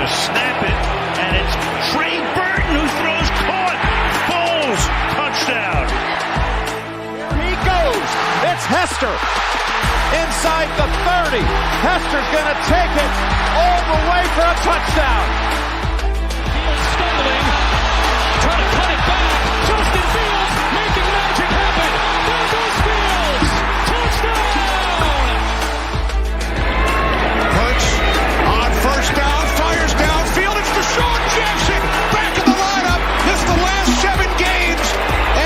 to snap it, and it's Trey Burton who throws caught. Foles, touchdown. Here he goes. It's Hester. Inside the 30. Hester's going to take it all the way for a touchdown. Fields stumbling, trying to cut it back. Justin Fields making magic happen. There goes Fields. Touchdown! Hurts on first down, fires downfield. It's Deshaun Jackson back in the lineup. This is the last 7 games,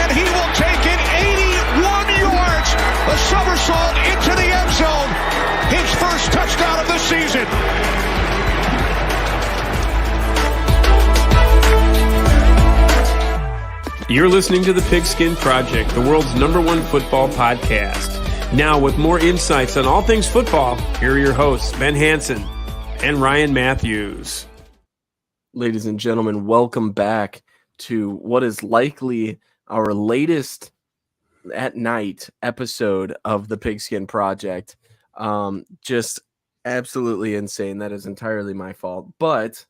and he will take it 81 yards. A somersault into the end zone. His first touchdown of the season. You're listening to the Pigskin Project, the world's #1 football podcast. Now, with more insights on all things football, here are your hosts, Ben Hansen and Ryan Matthews. Ladies and gentlemen, welcome back to what is likely our latest at night episode of the Pigskin Project. Just absolutely insane. That is entirely my fault. But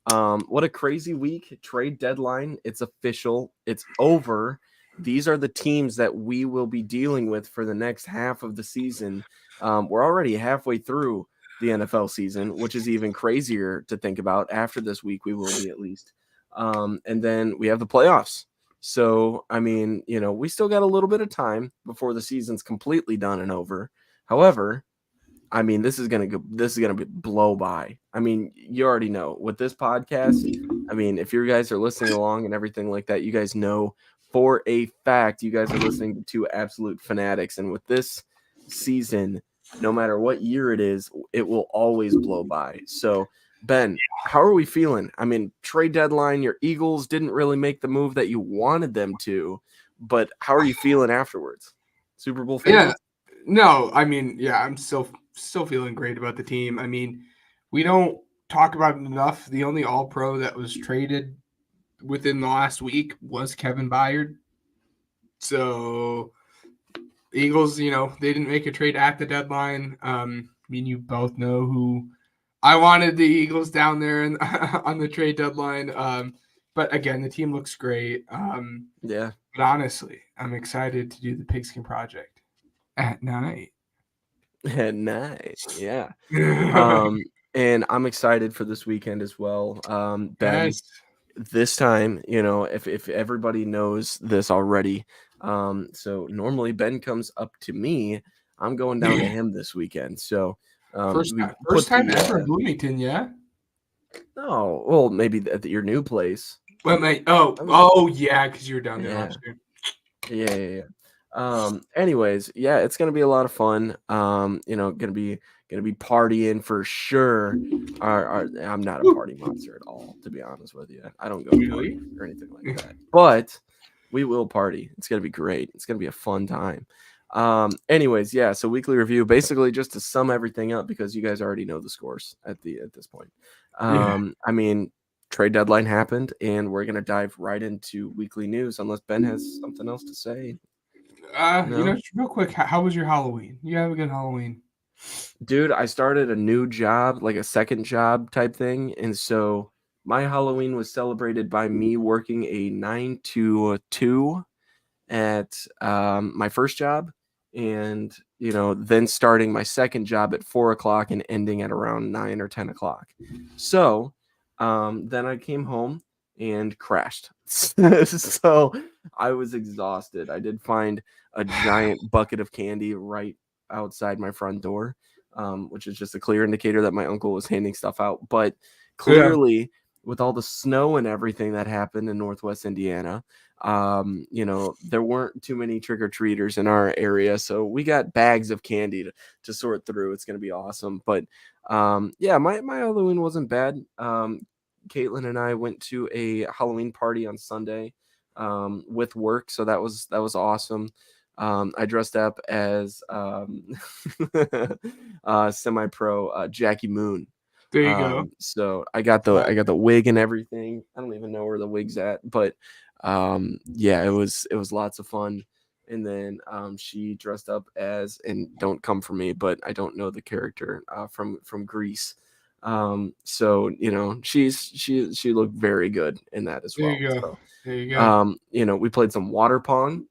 what a crazy week. Trade deadline. It's official. It's over. These are the teams that we will be dealing with for the next half of the season. We're already halfway through the NFL season, which is even crazier to think about. After this week, we will be at least. And then we have the playoffs. So, I mean, you know, we still got a little bit of time before the season's completely done and over. However, I mean, this is gonna be blow by. I mean, you already know with this podcast. I mean, if you guys are listening along and everything like that, you guys know for a fact you guys are listening to two absolute fanatics. And with this season, no matter what year it is, it will always blow by. So, Ben, how are we feeling? I mean, trade deadline, your Eagles didn't really make the move that you wanted them to, but how are you feeling afterwards? Super Bowl favorites? Yeah, no, I mean, yeah, I'm still feeling great about the team. I mean, we don't talk about it enough. The only All-Pro that was traded within the last week was Kevin Byard. So, Eagles, you know, they didn't make a trade at the deadline. I mean, you both know who I wanted the Eagles down there on the trade deadline. But again, the team looks great. Yeah. But honestly, I'm excited to do the Pigskin Project at night. At night, yeah. And I'm excited for this weekend as well. Ben, Yes. this time, you know, if everybody knows this already, so normally Ben comes up to me. I'm going down to him this weekend. So First time ever in Bloomington, yeah? No, well, maybe at your new place. Well, mate, oh yeah, because you were down there last year. Yeah. Anyways, yeah, it's gonna be a lot of fun. You know, gonna be partying for sure. I'm not a party monster at all, to be honest with you. I don't go party or anything like that. But we will party. It's gonna be great. It's gonna be a fun time. Anyways, yeah, so weekly review, basically just to sum everything up because you guys already know the scores at this point. I mean, trade deadline happened and we're gonna dive right into weekly news unless Ben has something else to say. You know, real quick, how was your Halloween? You have a good Halloween? Dude, I started a new job, like a second job type thing, and so my Halloween was celebrated by me working a 9 to 2 at my first job, and you know, then starting my second job at 4 o'clock and ending at around 9 or 10 o'clock. So then I came home and crashed. So I was exhausted. I did find a giant bucket of candy right outside my front door, which is just a clear indicator that my uncle was handing stuff out. But clearly, with all the snow and everything that happened in Northwest Indiana, you know, there weren't too many trick-or-treaters in our area, so we got bags of candy to sort through. It's going to be awesome. But yeah, my Halloween wasn't bad. Caitlin and I went to a Halloween party on Sunday with work, so that was awesome. I dressed up as semi-pro Jackie Moon. There you go. So I got the wig and everything. I don't even know where the wig's at, but yeah, it was lots of fun. And then she dressed up as, and don't come for me, but I don't know the character from Grease. So she looked very good in that as well. There you go. So, There you go. we played some water pong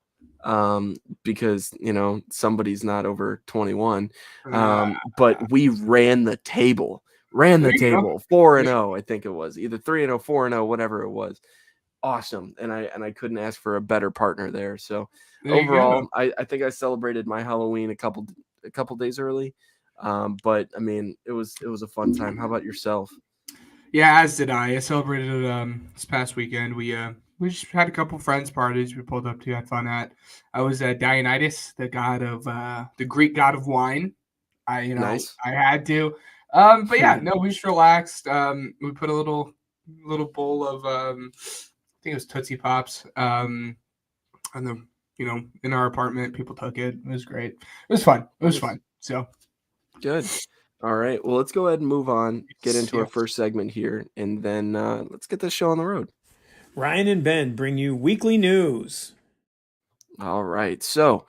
because somebody's not over 21. But we ran the table. There you go. 4-0, I think it was. Either 3-0, 4-0, whatever it was. Awesome. And I couldn't ask for a better partner there. So There you overall, go. I think I celebrated my Halloween a couple days early. But I mean, it was a fun time. How about yourself? Yeah, as did I. I celebrated this past weekend. We just had a couple friends parties we pulled up to, had fun at. I was Dionysus, the god of the Greek god of wine. Nice. I had to. But yeah, no, we just relaxed. We put a little bowl of I think it was Tootsie Pops on the in our apartment. People took it. It was great. It was fun. So Good. All right. Well, let's go ahead and move on, get into our Yes. first segment here, and then let's get this show on the road. Ryan and Ben bring you weekly news. All right. So,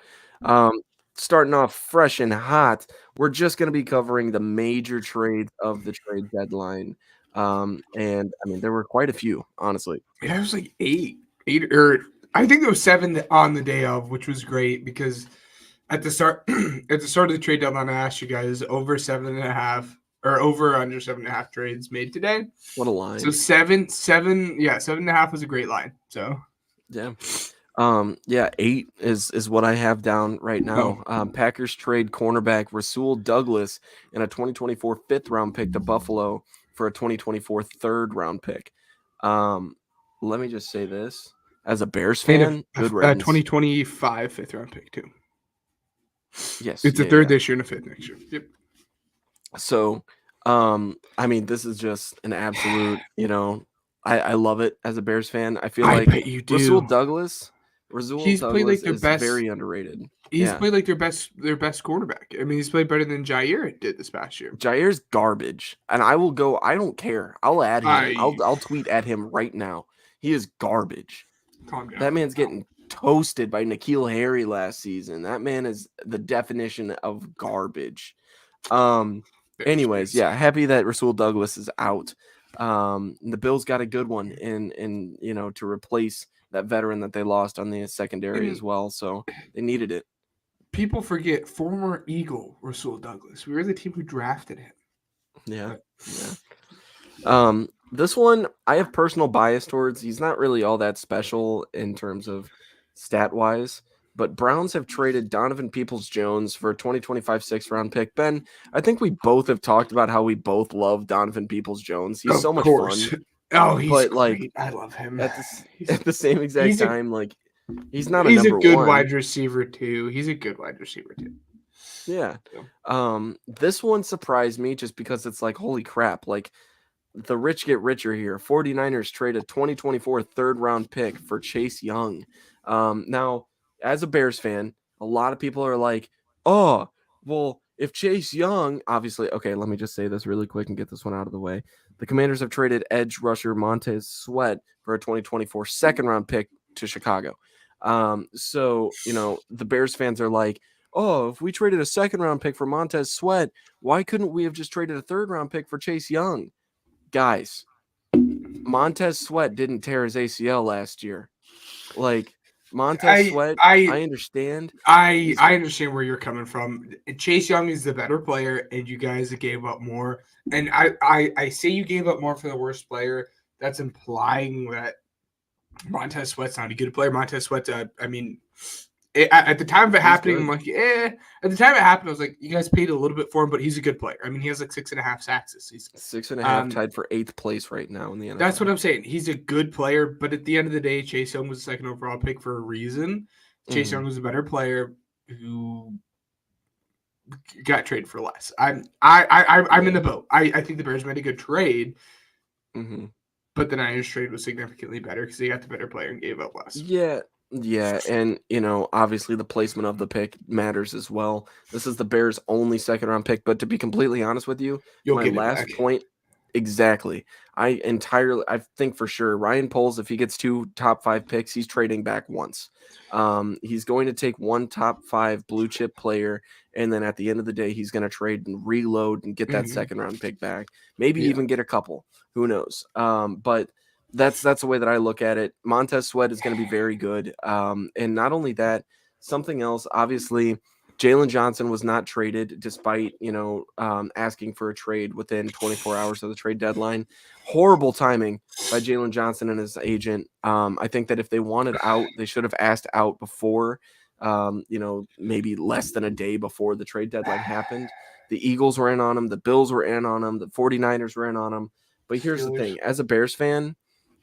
starting off fresh and hot, we're just going to be covering the major trades of the trade deadline. And I mean, there were quite a few, honestly. yeah, it was like eight, or I think there was 7 on the day of, which was great because at the start of the trade deadline, I asked you guys over 7.5 or over under 7.5 trades made today. What a line. So 7.5 was a great line. So Yeah. 8 is what I have down right now. Packers trade cornerback Rasul Douglas and a 2024 5th round pick to Buffalo for a 2024 3rd round pick. Let me just say this. As a Bears fan, good riddance. 2025 5th round pick too. Yes. It's a third this year and a 5th next year. Yep. So, I mean, this is just an absolute, I love it as a Bears fan. I feel I like bet you do. Rasul Douglas He's played like their is best- very underrated. He's played like their best quarterback. I mean, he's played better than Jair did this past year. Jair's garbage, and I will go. I don't care. I'll add him. I'll tweet at him right now. He is garbage. Calm down. That man's getting toasted by N'Keal Harry last season. That man is the definition of garbage. Anyways, yeah, happy that Rasul Douglas is out. The Bills got a good one in to replace that veteran that they lost on the secondary as well. So they needed it. People forget former Eagle Rasul Douglas. We were the team who drafted him. Yeah. This one I have personal bias towards. He's not really all that special in terms of stat wise, but Browns have traded Donovan Peoples-Jones for a 2025 6th round pick. Ben, I think we both have talked about how we both love Donovan Peoples-Jones. He's so much fun. Oh, he's But, great. I love him. At the same exact he's a- time, he's not a He's a number good one. wide receiver too. Yeah. This one surprised me just because it's like, holy crap, like the rich get richer here. 49ers trade a 2024 3rd round pick for Chase Young. Now, as a Bears fan, a lot of people are like, oh, well, if Chase Young, obviously, okay, let me just say this really quick and get this one out of the way. The Commanders have traded edge rusher Montez Sweat for a 2024 2nd round pick to Chicago. So, the Bears fans are like, oh, if we traded a 2nd round pick for Montez Sweat, why couldn't we have just traded a 3rd round pick for Chase Young? Guys, Montez Sweat didn't tear his ACL last year. Like, Montez Sweat, I understand. I understand where you're coming from. Chase Young is the better player, and you guys gave up more. And I say you gave up more for the worst player. That's implying that Montez Sweat's not a good player. Montez Sweat, at the time of it happening, I'm like, At the time it happened, I was like, you guys paid a little bit for him, but he's a good player. I mean, he has like 6.5 sacks this season. 6.5 tied for 8th place right now in the NFL. That's what I'm saying. He's a good player, but at the end of the day, Chase Young was the 2nd overall pick for a reason. Chase Young was a better player who got traded for less. I'm in the boat. I think the Bears made a good trade, but the Niners trade was significantly better because they got the better player and gave up less. Yeah, and obviously the placement of the pick matters as well. This is the Bears' only 2nd round pick, but to be completely honest with you, my last point Exactly. I think for sure Ryan Poles, if he gets 2 top 5 picks, he's trading back once. He's going to take 1 top 5 blue chip player, and then at the end of the day, he's going to trade and reload and get that Mhm. second round pick back. Maybe Yeah. even get a couple. Who knows? But that's the way that I look at it. Montez Sweat is going to be very good. And not only that, something else, obviously, Jalen Johnson was not traded despite, asking for a trade within 24 hours of the trade deadline. Horrible timing by Jalen Johnson and his agent. I think that if they wanted out, they should have asked out before, maybe less than a day before the trade deadline happened. The Eagles were in on him. The Bills were in on him. The 49ers were in on him. But here's the thing. As a Bears fan,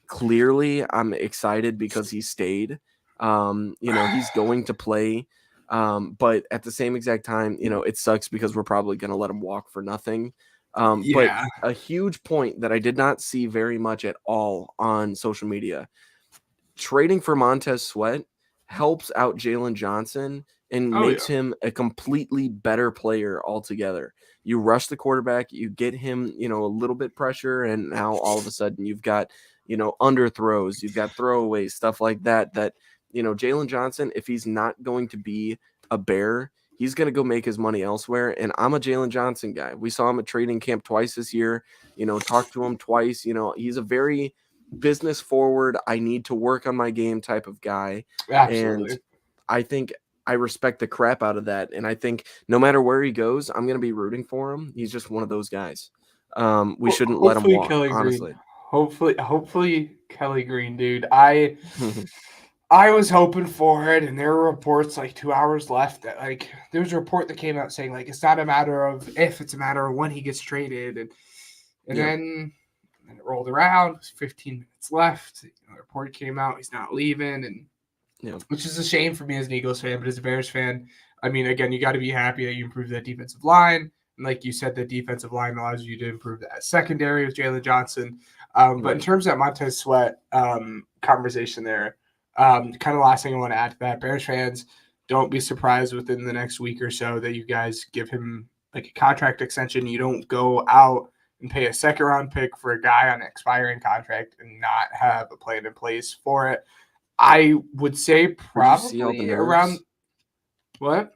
clearly I'm excited because he stayed. He's going to play. But at the same exact time, it sucks because we're probably going to let him walk for nothing. But a huge point that I did not see very much at all on social media, trading for Montez Sweat helps out Jalen Johnson and makes him a completely better player altogether. You rush the quarterback, you get him, a little bit pressure, and now all of a sudden you've got, underthrows, you've got throwaways, stuff like that, Jalen Johnson, if he's not going to be a Bear, he's going to go make his money elsewhere. And I'm a Jalen Johnson guy. We saw him at training camp twice this year, talked to him twice. He's a very business forward, I need to work on my game type of guy. Absolutely. And I think I respect the crap out of that. And I think no matter where he goes, I'm going to be rooting for him. He's just one of those guys. We shouldn't let him walk, Kelly honestly. Green. Hopefully Kelly Green, dude. I was hoping for it, and there were reports like 2 hours left that there was a report that came out saying it's not a matter of if, it's a matter of when he gets traded, and then it rolled around. It was 15 minutes left. The report came out he's not leaving, and which is a shame for me as an Eagles fan, but as a Bears fan, I mean, again, you got to be happy that you improved that defensive line. And like you said, the defensive line allows you to improve that secondary with Jalen Johnson. But in terms of that Montez Sweat conversation there, kind of last thing I want to add to that, Bears fans, don't be surprised within the next week or so that you guys give him a contract extension. You don't go out and pay a second round pick for a guy on an expiring contract and not have a plan in place for it. I would say probably around what?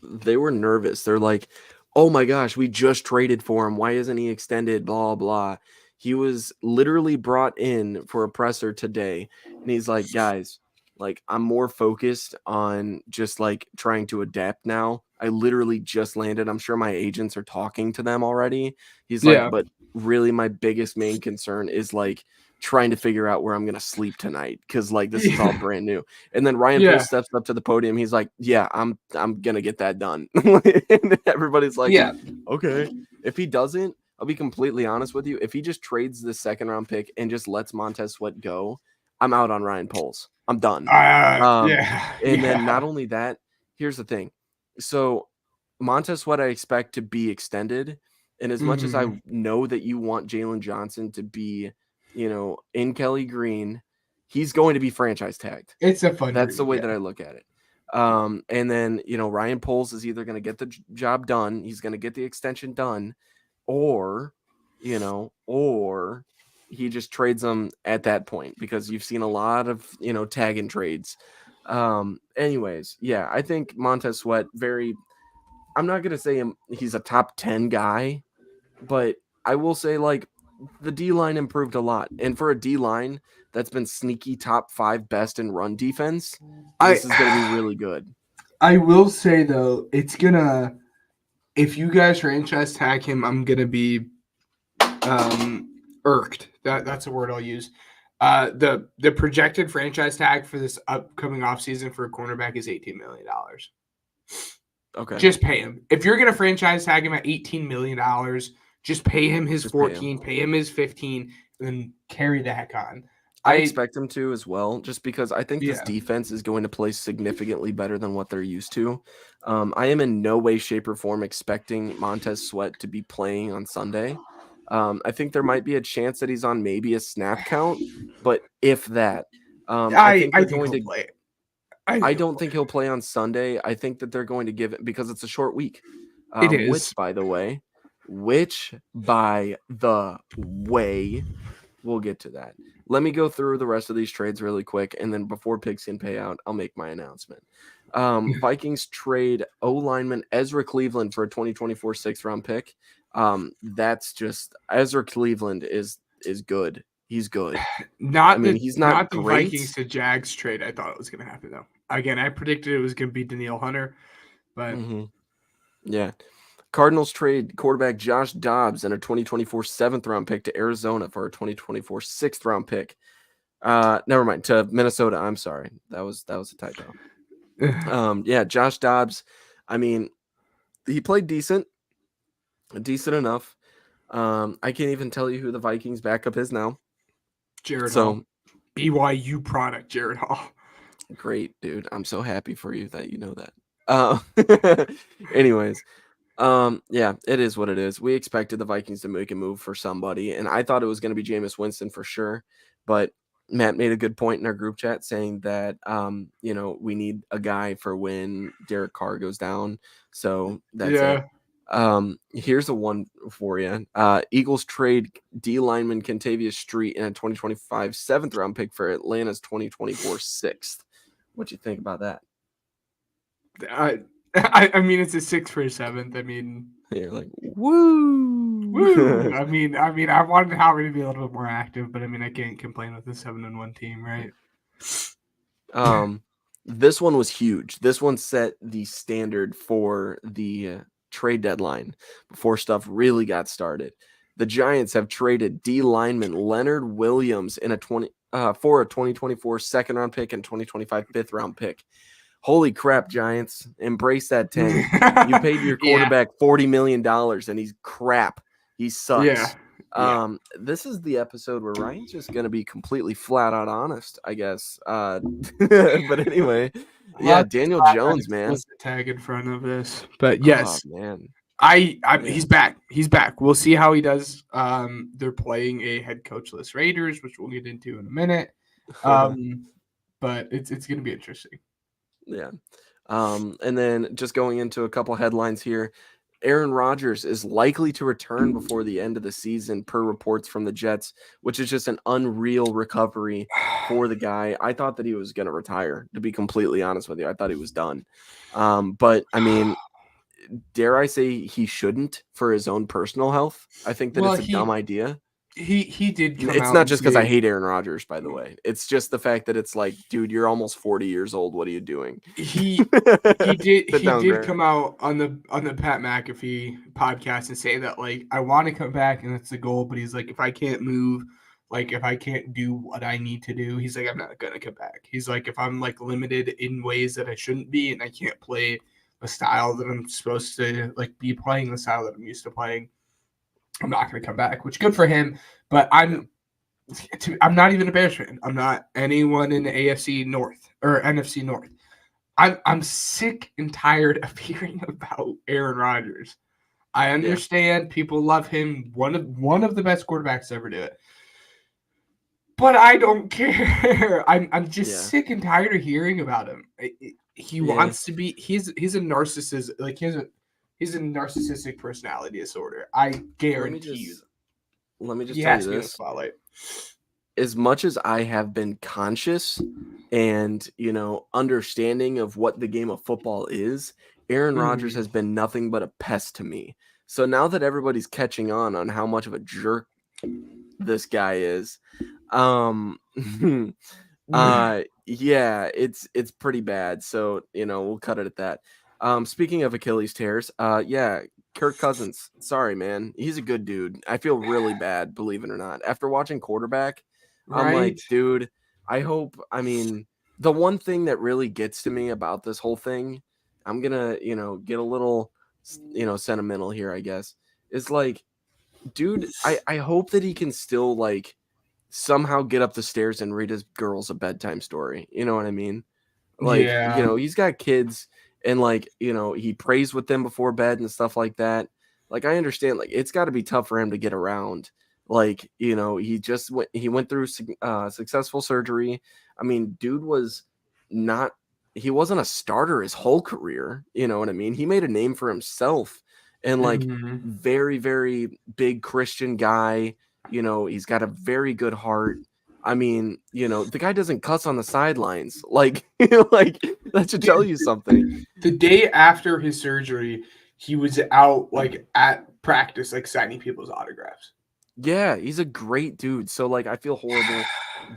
They were nervous. They're like, oh my gosh, we just traded for him. Why isn't he extended? Blah, blah. He was literally brought in for a presser today. And he's like, guys, I'm more focused on just trying to adapt now. I literally just landed. I'm sure my agents are talking to them already. He's but really my biggest main concern is trying to figure out where I'm going to sleep tonight. Cause this is all brand new. And then Ryan Poles steps up to the podium. He's like, yeah, I'm going to get that done. And everybody's like, okay. If he doesn't, I'll be completely honest with you. If he just trades the second round pick and just lets Montez Sweat go, I'm out on Ryan Poles. I'm done. And then not only that, here's the thing. So Montez Sweat, I expect to be extended. And as much as I know that you want Jalen Johnson to be, in Kelly Green, he's going to be franchise tagged. It's a fun. That's the way that I look at it. And then, Ryan Poles is either going to get the job done. He's going to get the extension done, or he just trades them at that point, because you've seen a lot of, tag and trades. Anyways, I think Montez Sweat, I'm not going to say he's a top 10 guy, but I will say the D-line improved a lot. And for a D-line that's been sneaky top 5 best in run defense, this is going to be really good. I will say, though, if you guys franchise tag him, I'm going to be irked. That's a word I'll use. The projected franchise tag for this upcoming offseason for a cornerback is $18 million. Okay. Just pay him. If you're going to franchise tag him at $18 million, just pay him his 14, pay him his 15, and then carry the heck on. I expect him to as well, just because I think this defense is going to play significantly better than what they're used to. I am in no way, shape, or form expecting Montez Sweat to be playing on Sunday. I think there might be a chance that he's on maybe a snap count, but if that, I think they're going to play. I don't think he'll play on Sunday. I think that they're going to give it, because it's a short week. It is. Which, by the way, which, by the way, we'll get to that. Let me go through the rest of these trades really quick, and then before Pigskin pay out, I'll make my announcement. Vikings trade O-lineman Ezra Cleveland for a 2024 6th-round pick. That's just Ezra Cleveland is good. He's good. He's not the great. Vikings to Jags trade. I thought it was going to happen though. Again, I predicted it was going to be Danielle Hunter, but yeah. Cardinals trade quarterback Josh Dobbs and a 2024 7th-round pick to Arizona for a 2024 6th-round pick. Never mind, to Minnesota. I'm sorry, that was a typo. Josh Dobbs. I mean, he played decent enough. I can't even tell you who the Vikings backup is now. Jared Hall. BYU product, Jared Hall. Great, dude. I'm so happy for you that you know that. Anyways, it is what it is. We expected the Vikings to make a move for somebody, and I thought it was going to be Jameis Winston for sure. But Matt made a good point in our group chat saying that, we need a guy for when Derek Carr goes down. So that's it. Here's a one for you. Eagles trade D lineman Kentavious Street in a 2025 7th-round pick for Atlanta's 2024 6th. What do you think about that? I mean, it's a 6 for a 7th. I mean, you're like, woo. I mean, I wanted Howard to be a little bit more active, but I mean, I can't complain with the 7-1 team, right? This one was huge. This one set the standard for the trade deadline before stuff really got started. The Giants have traded D lineman Leonard Williams in for a 2024 2nd-round pick and 2025 5th-round pick. Holy crap, Giants. Embrace that 10. You paid your quarterback $40 million, and he's crap. He sucks. This is the episode where Ryan's just going to be completely flat out honest, I guess. But anyway, Daniel Jones, man. Tag in front of this. But yes. Oh, man. He's back. He's back. We'll see how he does. They're playing a head coachless Raiders, which we'll get into in a minute. But it's going to be interesting. Yeah. And then just going into a couple headlines here. Aaron Rodgers is likely to return before the end of the season per reports from the Jets, which is just an unreal recovery for the guy. I thought that he was going to retire, to be completely honest with you. I thought he was done. But I mean, dare I say he shouldn't for his own personal health? I think that it's a dumb idea. He did come It's out not just because I hate Aaron Rodgers, by the way. It's just the fact that it's like, dude, you're almost 40 years old. What are you doing? He did come out on the Pat McAfee podcast and say that, like, I want to come back and that's the goal, but he's like, if I can't move, like if I can't do what I need to do, he's like, I'm not gonna come back. He's like, if I'm like limited in ways that I shouldn't be and I can't play a style that I'm supposed to like be playing, the style that I'm used to playing, I'm not going to come back, which good for him. But I'm not even a Bears fan. I'm not anyone in the AFC North or NFC North. I'm sick and tired of hearing about Aaron Rodgers. I understand people love him, one of the best quarterbacks to ever do it. But I don't care. I'm just sick and tired of hearing about him. He wants to be. He's a narcissist. Like He's a narcissistic personality disorder. I guarantee you. Let me just tell you this. As much as I have been conscious and, understanding of what the game of football is, Aaron Rodgers has been nothing but a pest to me. So now that everybody's catching on how much of a jerk this guy is, it's pretty bad. So, we'll cut it at that. Speaking of Achilles tears, Kirk Cousins. Sorry, man. He's a good dude. I feel really bad, believe it or not. After watching quarterback, I'm like, dude, I hope, the one thing that really gets to me about this whole thing, I'm gonna, get a little, sentimental here, I guess, is like, dude, I hope that he can still like somehow get up the stairs and read his girls a bedtime story. You know what I mean? Like, he's got kids. And like, he prays with them before bed and stuff like that. Like, I understand, like, it's got to be tough for him to get around. Like, he went through successful surgery. Dude he wasn't a starter his whole career. You know what I mean? He made a name for himself and like Mhm. very, very big Christian guy. You know, he's got a very good heart. I mean, you know, the guy doesn't cuss on the sidelines. Like, like that should tell you something. The day after his surgery, he was out like at practice, like signing people's autographs. Yeah, he's a great dude. So like I feel horrible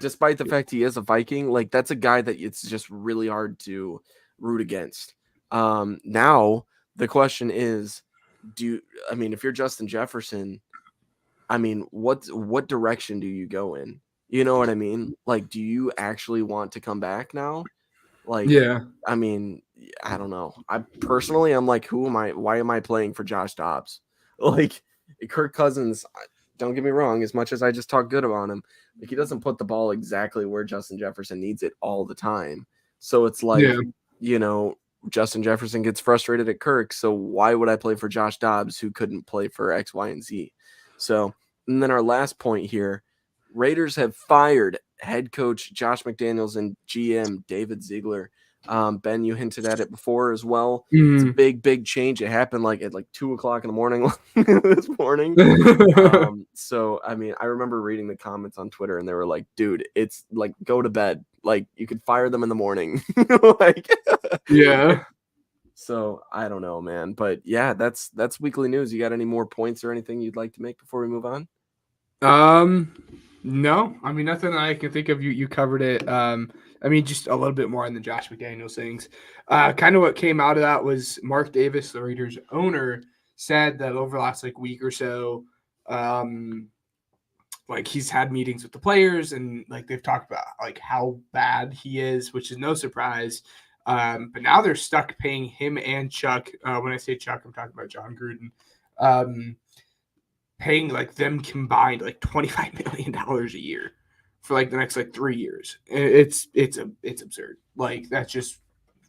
despite the fact he is a Viking. Like that's a guy that it's just really hard to root against. Now the question is, I mean, if you're Justin Jefferson, I mean, what direction do you go in? You know what I mean? Like, do you actually want to come back now? Like, Yeah. I mean, I don't know. I'm like, who am I? Why am I playing for Josh Dobbs? Like, Kirk Cousins, don't get me wrong, as much as I just talk good about him, like he doesn't put the ball exactly where Justin Jefferson needs it all the time. So it's like, you know, Justin Jefferson gets frustrated at Kirk. So why would I play for Josh Dobbs who couldn't play for X, Y, and Z? So, and then our last point here, Raiders have fired head coach Josh McDaniels and GM David Ziegler. Ben, you hinted at it before as well. It's a big change. It happened like at like 2:00 in the morning this morning. So, I mean, I remember reading the comments on Twitter and they were like, dude, it's like, go to bed. Like you could fire them in the morning. Like, Yeah. So I don't know, man, but yeah, that's weekly news. You got any more points or anything you'd like to make before we move on? No, I mean nothing I can think of. You covered it. I mean just a little bit more on the Josh McDaniels things. Kind of what came out of that was Mark Davis, the Raiders owner, said that over the last like week or so, like he's had meetings with the players and like they've talked about like how bad he is, which is no surprise. But now they're stuck paying him and Chuck. When I say Chuck, I'm talking about John Gruden. Paying like them combined like $25 million a year for like the next like 3 years. It's absurd. Like that's just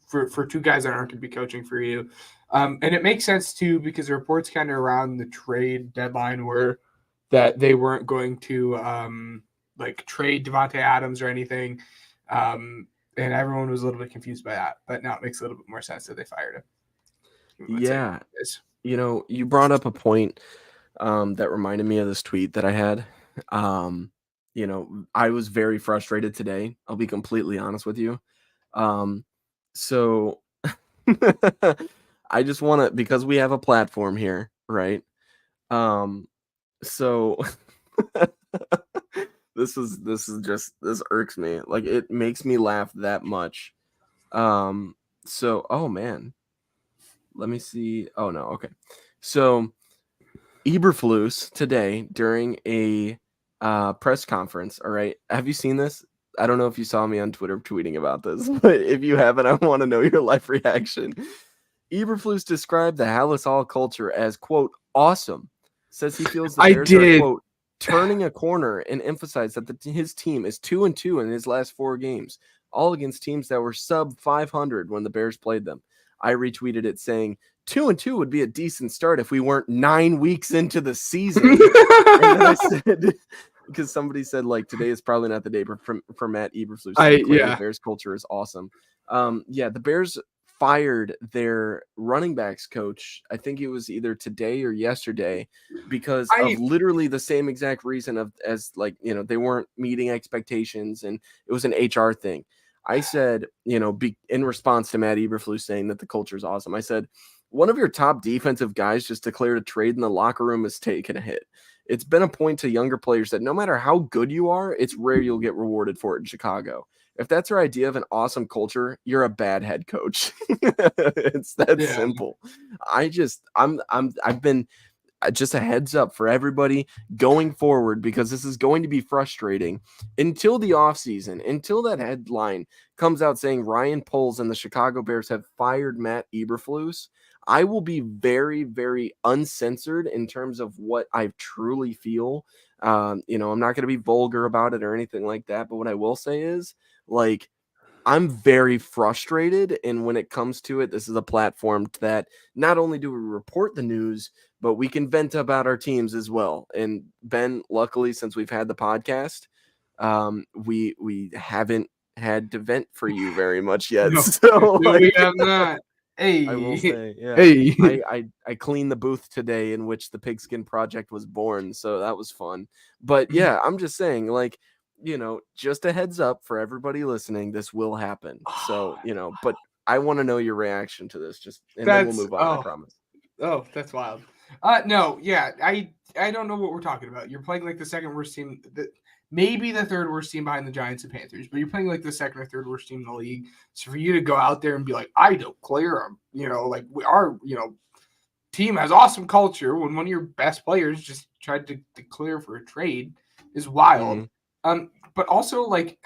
for two guys that aren't going to be coaching for you. And it makes sense too because the reports kind of around the trade deadline were that they weren't going to like trade Devontae Adams or anything. And everyone was a little bit confused by that, but now it makes a little bit more sense that they fired him. Yeah. You know, you brought up a point that reminded me of this tweet that I had. You know, I was very frustrated today. I'll be completely honest with you. So I just want to, because we have a platform here, right? So this irks me. Like it makes me laugh that much. So, oh man, let me see. Oh no. Okay. So Eberflus today during a press conference. All right. Have you seen this? I don't know if you saw me on Twitter tweeting about this, but if you haven't, I want to know your live reaction. Eberflus described the Halas Hall culture as, quote, awesome. Says he feels the Bears are, quote, turning a corner and emphasized that his team is 2-2 in his last 4 games, all against teams that were sub 500 when the Bears played them. I retweeted it saying 2-2 would be a decent start if we weren't 9 weeks into the season. And then I said, because somebody said like today is probably not the day for Matt Eberflus. The Bears culture is awesome. The Bears fired their running backs coach. I think it was either today or yesterday because of literally the same exact reason as like, you know, they weren't meeting expectations and it was an HR thing. I said, you know, in response to Matt Eberflus saying that the culture is awesome, I said, one of your top defensive guys just declared a trade in the locker room has taken a hit. It's been a point to younger players that no matter how good you are, it's rare you'll get rewarded for it in Chicago. If that's your idea of an awesome culture, you're a bad head coach. It's that simple. I've been just a heads up for everybody going forward, because this is going to be frustrating until the offseason, until that headline comes out saying Ryan Poles and the Chicago Bears have fired Matt Eberflus. I will be very, very uncensored in terms of what I truly feel. I'm not going to be vulgar about it or anything like that. But what I will say is, like, I'm very frustrated. And when it comes to it, this is a platform that not only do we report the news, but we can vent about our teams as well. And Ben, luckily, since we've had the podcast, we haven't had to vent for you very much yet. No, we have not. Hey, I will say, yeah. Hey. I cleaned the booth today in which the Pigskin Project was born, so that was fun. But yeah, I'm just saying, like, just a heads up for everybody listening, this will happen. So, but I want to know your reaction to this, and then we'll move on, I promise. Oh, that's wild. No, yeah, I don't know what we're talking about. You're playing like the second worst team, maybe the third worst team behind the Giants and Panthers, but you're playing like the second or third worst team in the league. So for you to go out there and be like, I don't clear them, like our team has awesome culture when one of your best players just tried to declare for a trade is wild. But also like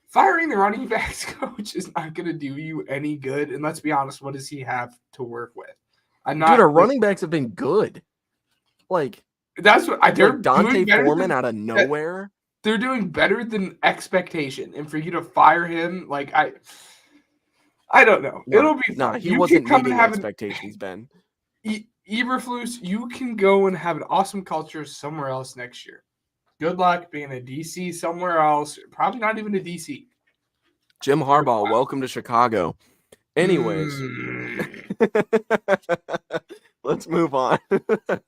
firing the running backs coach is not going to do you any good. And let's be honest, what does he have to work with? Dude, our running backs have been good. Like that's what they're like Dante Foreman out of nowhere. They're doing better than expectation, and for you to fire him, like I don't know. It'll be fun. He wasn't meeting expectations, Ben. Eberflus, you can go and have an awesome culture somewhere else next year. Good luck being a DC somewhere else. Probably not even a DC. Jim Harbaugh, welcome to Chicago. Anyways, let's move on.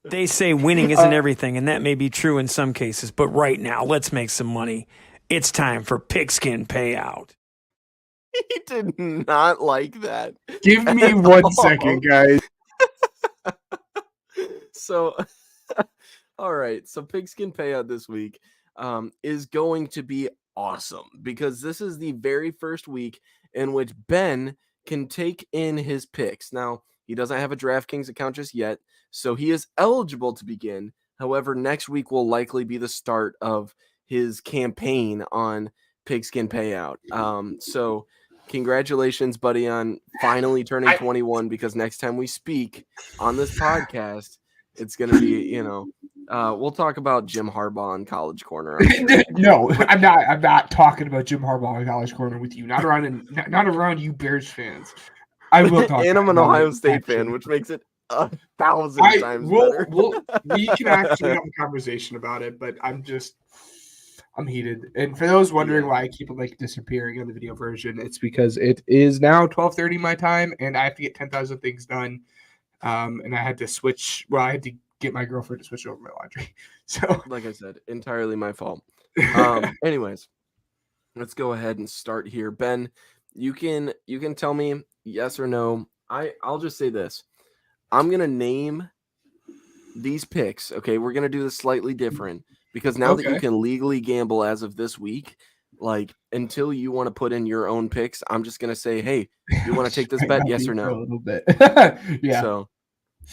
They say winning isn't everything, and that may be true in some cases. But right now, let's make some money. It's time for Pigskin Payout. He did not like that. Give me 1 second, guys. So, all right. So Pigskin Payout this week is going to be awesome because this is the very first week in which Ben can take in his picks. Now, he doesn't have a DraftKings account just yet, so he is eligible to begin. However, next week will likely be the start of his campaign on Pigskin Payout. So congratulations, buddy, on finally turning 21, because next time we speak on this podcast, it's going to be, we'll talk about Jim Harbaugh in College Corner. No, I'm not talking about Jim Harbaugh in College Corner with you. Not around you Bears fans. I will talk. And I'm an Ohio State fan, which makes it 1,000 times better. We can actually have a conversation about it, but I'm heated. And for those wondering why I keep like disappearing on the video version, it's because it is now 12:30 my time, and I have to get 10,000 things done. And I had to switch. Well, I had to get my girlfriend to switch over my laundry. So, like I said, entirely my fault. Anyways, let's go ahead and start here. Ben, you can tell me yes or no. I'll just say this. I'm gonna name these picks. Okay, we're gonna do this slightly different because now that you can legally gamble as of this week, like until you want to put in your own picks, I'm just gonna say, hey, you want to take this bet? Yes or no? A little bit. Yeah. So,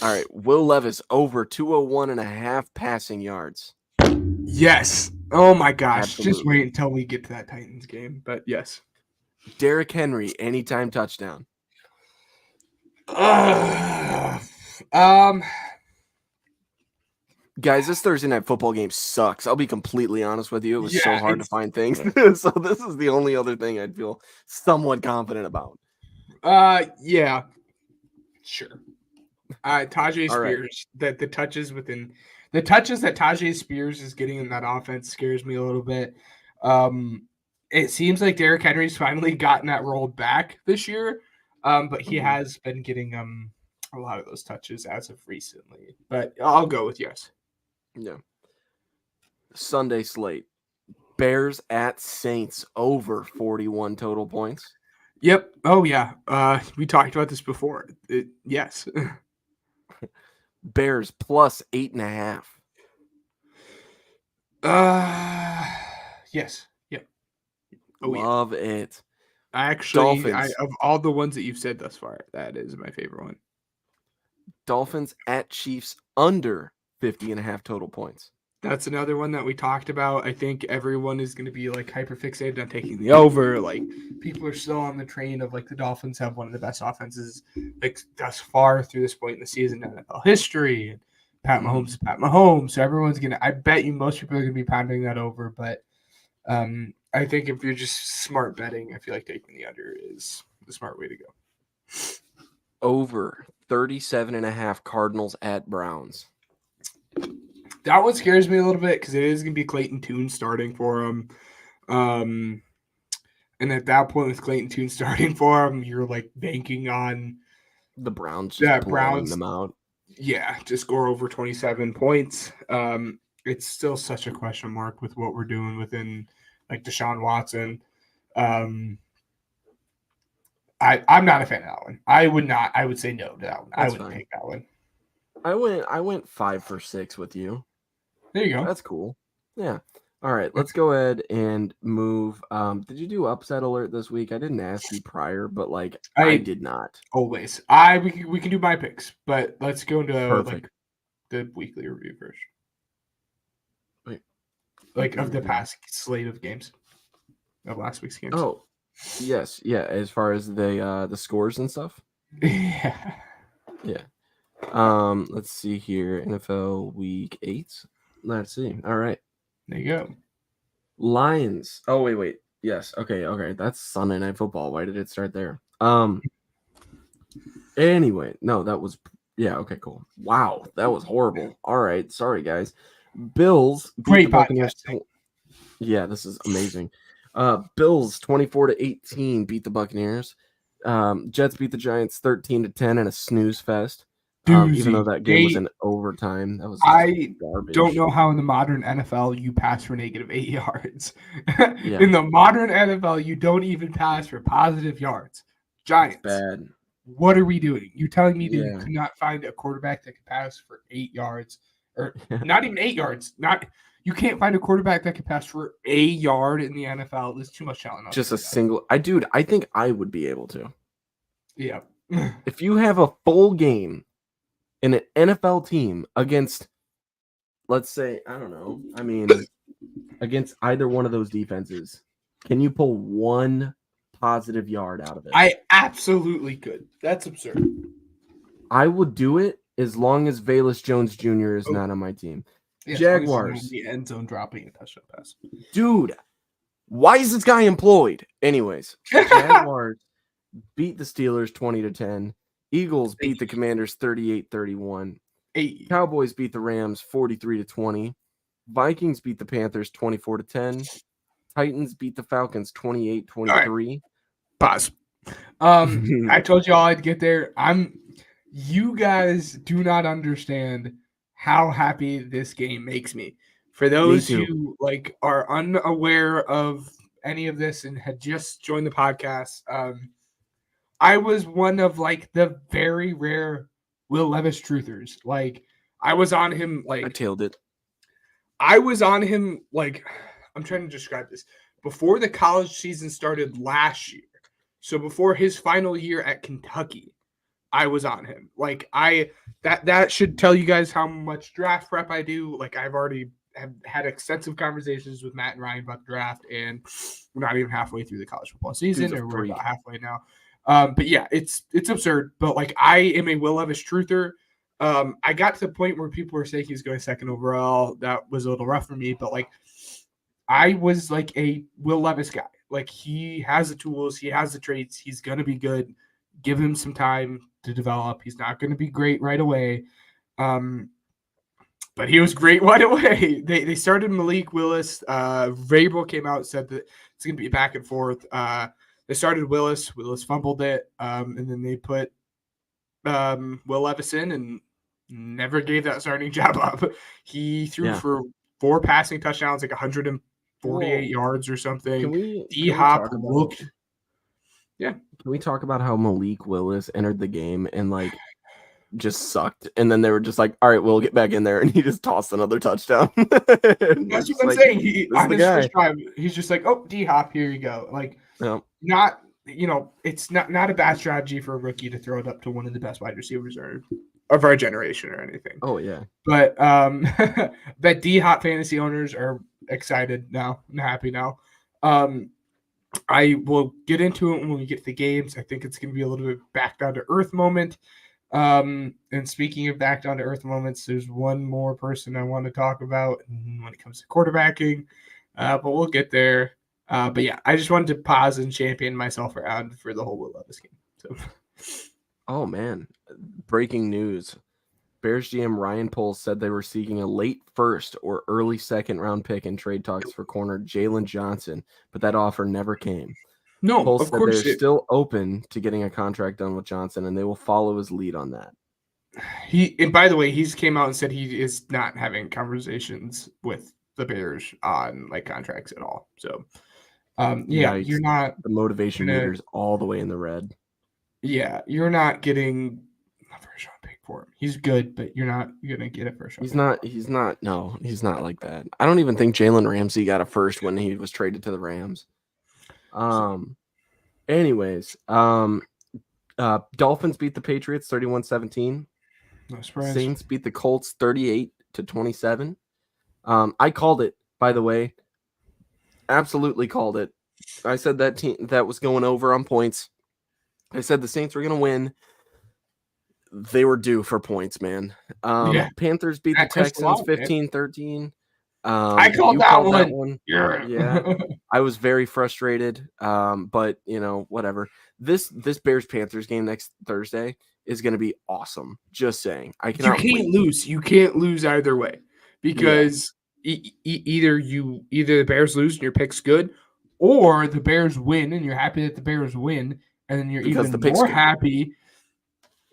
all right, Will Levis over 201.5 passing yards. Yes. Oh my gosh. Absolutely. Just wait until we get to that Titans game. But yes. Derrick Henry anytime touchdown. Guys, this Thursday night football game sucks. I'll be completely honest with you. It was so hard to find things. So this is the only other thing I'd feel somewhat confident about. Yeah. Sure. Tajay Spears, right. the touches that Tajay Spears is getting in that offense scares me a little bit. It seems like Derrick Henry's finally gotten that role back this year. But he has been getting a lot of those touches as of recently. But I'll go with yes. Yeah. Sunday slate. Bears at Saints over 41 total points. Yep. Oh yeah. We talked about this before. Yes. Bears plus 8.5. Yes. Yep. Oh, love it. Actually, of all the ones that you've said thus far, that is my favorite one. Dolphins at Chiefs under 50.5 total points. That's another one that we talked about. I think everyone is going to be like hyper fixated on taking the over. Like people are still on the train of like the Dolphins have one of the best offenses like thus far through this point in the season in NFL history. And Pat Mahomes is Pat Mahomes. So everyone's going to, I bet you most people are going to be pounding that over. But I think if you're just smart betting, I feel like taking the under is the smart way to go. Over 37.5 Cardinals at Browns. That one scares me a little bit because it is going to be Clayton Tune starting for him. And at that point with Clayton Tune starting for him, you're like banking on The Browns just blowing them out. Yeah, to score over 27 points. It's still such a question mark with what we're doing within like Deshaun Watson. I'm not a fan of that one. I would say no to that one. I wouldn't take that one. I went 5 for 6 with you. There you go. That's cool. Yeah. All right, let's go ahead and move. Did you do upset alert this week? I didn't ask you prior, but like I did not. Always. We can do my picks, but let's go into like the weekly review first. Wait. Like of the past slate of games. Of last week's games. Oh. Yes, yeah, as far as the scores and stuff. Yeah. Yeah. Let's see here. NFL week 8. Let's see. All right. There you go. Lions. Oh, wait. Yes. Okay. That's Sunday Night Football. Why did it start there? Anyway, no, that was okay, cool. Wow, that was horrible. All right, sorry guys. Bills great Buccaneers. Yeah, this is amazing. Bills 24-18 beat the Buccaneers. Jets beat the Giants 13-10 in a snooze fest. Even though that game was in overtime, that was garbage. Don't know how in the modern NFL you pass for -8 yards. In the modern NFL, you don't even pass for positive yards. Giants. That's bad. What are we doing? You're telling me that you could not find a quarterback that could pass for 8 yards, or not even 8 yards? You can't find a quarterback that could pass for a yard in the NFL. There's too much talent. Just a single. I think I would be able to. Yeah. If you have a full game in an NFL team against, let's say, I don't know, I mean, against either one of those defenses, can you pull one positive yard out of it? I absolutely could. That's absurd. I would do it as long as Velus Jones Jr. is not on my team. Yeah, Jaguars. The end zone dropping a touchdown pass. Dude, why is this guy employed? Anyways, Jaguars beat the Steelers 20-10. Eagles beat the Commanders 38-31. Cowboys beat the Rams 43-20. Vikings beat the Panthers 24-10. Titans beat the Falcons 28-23. Right. Pause. I told y'all I'd get there. You guys do not understand how happy this game makes me. For those who are unaware of any of this and had just joined the podcast, I was one of the very rare Will Levis truthers. I was on him I tailed it. I was on him I'm trying to describe this. Before the college season started last year, so before his final year at Kentucky, I was on him. That should tell you guys how much draft prep I do. I've already have had extensive conversations with Matt and Ryan about the draft, and we're not even halfway through the college football season, or we're about halfway now. But yeah, it's absurd. But I am a Will Levis truther. I got to the point where people were saying he was going second overall. That was a little rough for me, but I was a Will Levis guy. He has the tools, he has the traits, he's gonna be good. Give him some time to develop. He's not gonna be great right away. But he was great right away. They started Malik Willis. Vrabel came out, said that it's gonna be back and forth. They started Willis. Willis fumbled it, and then they put Will Levis in and never gave that starting job up. He threw for 4 passing touchdowns, 148 yards or something. D-Hop looked. Yeah. Can we talk about how Malik Willis entered the game and just sucked, and then they were just all right, we'll get back in there, and he just tossed another touchdown. That's what I'm saying. On his first drive, he's just oh, D-Hop, here you go. Not, it's not a bad strategy for a rookie to throw it up to one of the best wide receivers of our generation or anything. Oh yeah. But that D-Hop fantasy owners are excited now and happy now. I will get into it when we get to the games. I think it's going to be a little bit back down to earth moment. And speaking of back down to earth moments, there's one more person I want to talk about when it comes to quarterbacking, but we'll get there. But yeah, I just wanted to pause and champion myself around for the whole Will Levis game. So, oh man, breaking news: Bears GM Ryan Poles said they were seeking a late first or early second round pick in trade talks for corner Jalen Johnson, but that offer never came. No, Poles of said course. they're still open to getting a contract done with Johnson, and they will follow his lead on that. And by the way, he's came out and said he is not having conversations with the Bears on like contracts at all. So, Yikes. you're not The motivation gonna- meter's all the way in the red. Yeah, you're not getting a first round pick for him. He's good, but you're not gonna get a first round. He's not. No, he's not like that. I don't even think Jalen Ramsey got a first when he was traded to the Rams. Anyways, Dolphins beat the Patriots 31-17. No surprise. Saints beat the Colts 38-27. I called it, by the way. Absolutely called it. I said that team that was going over on points. I said the Saints were going to win. They were due for points, man. Panthers beat the Texans 15-13. I called that one. Yeah. I was very frustrated. But whatever. This Bears Panthers game next Thursday is going to be awesome. Just saying. I cannot can't lose. You can't lose either way because either the Bears lose and your pick's good, or the Bears win and you're happy that the Bears win, and then you're even more happy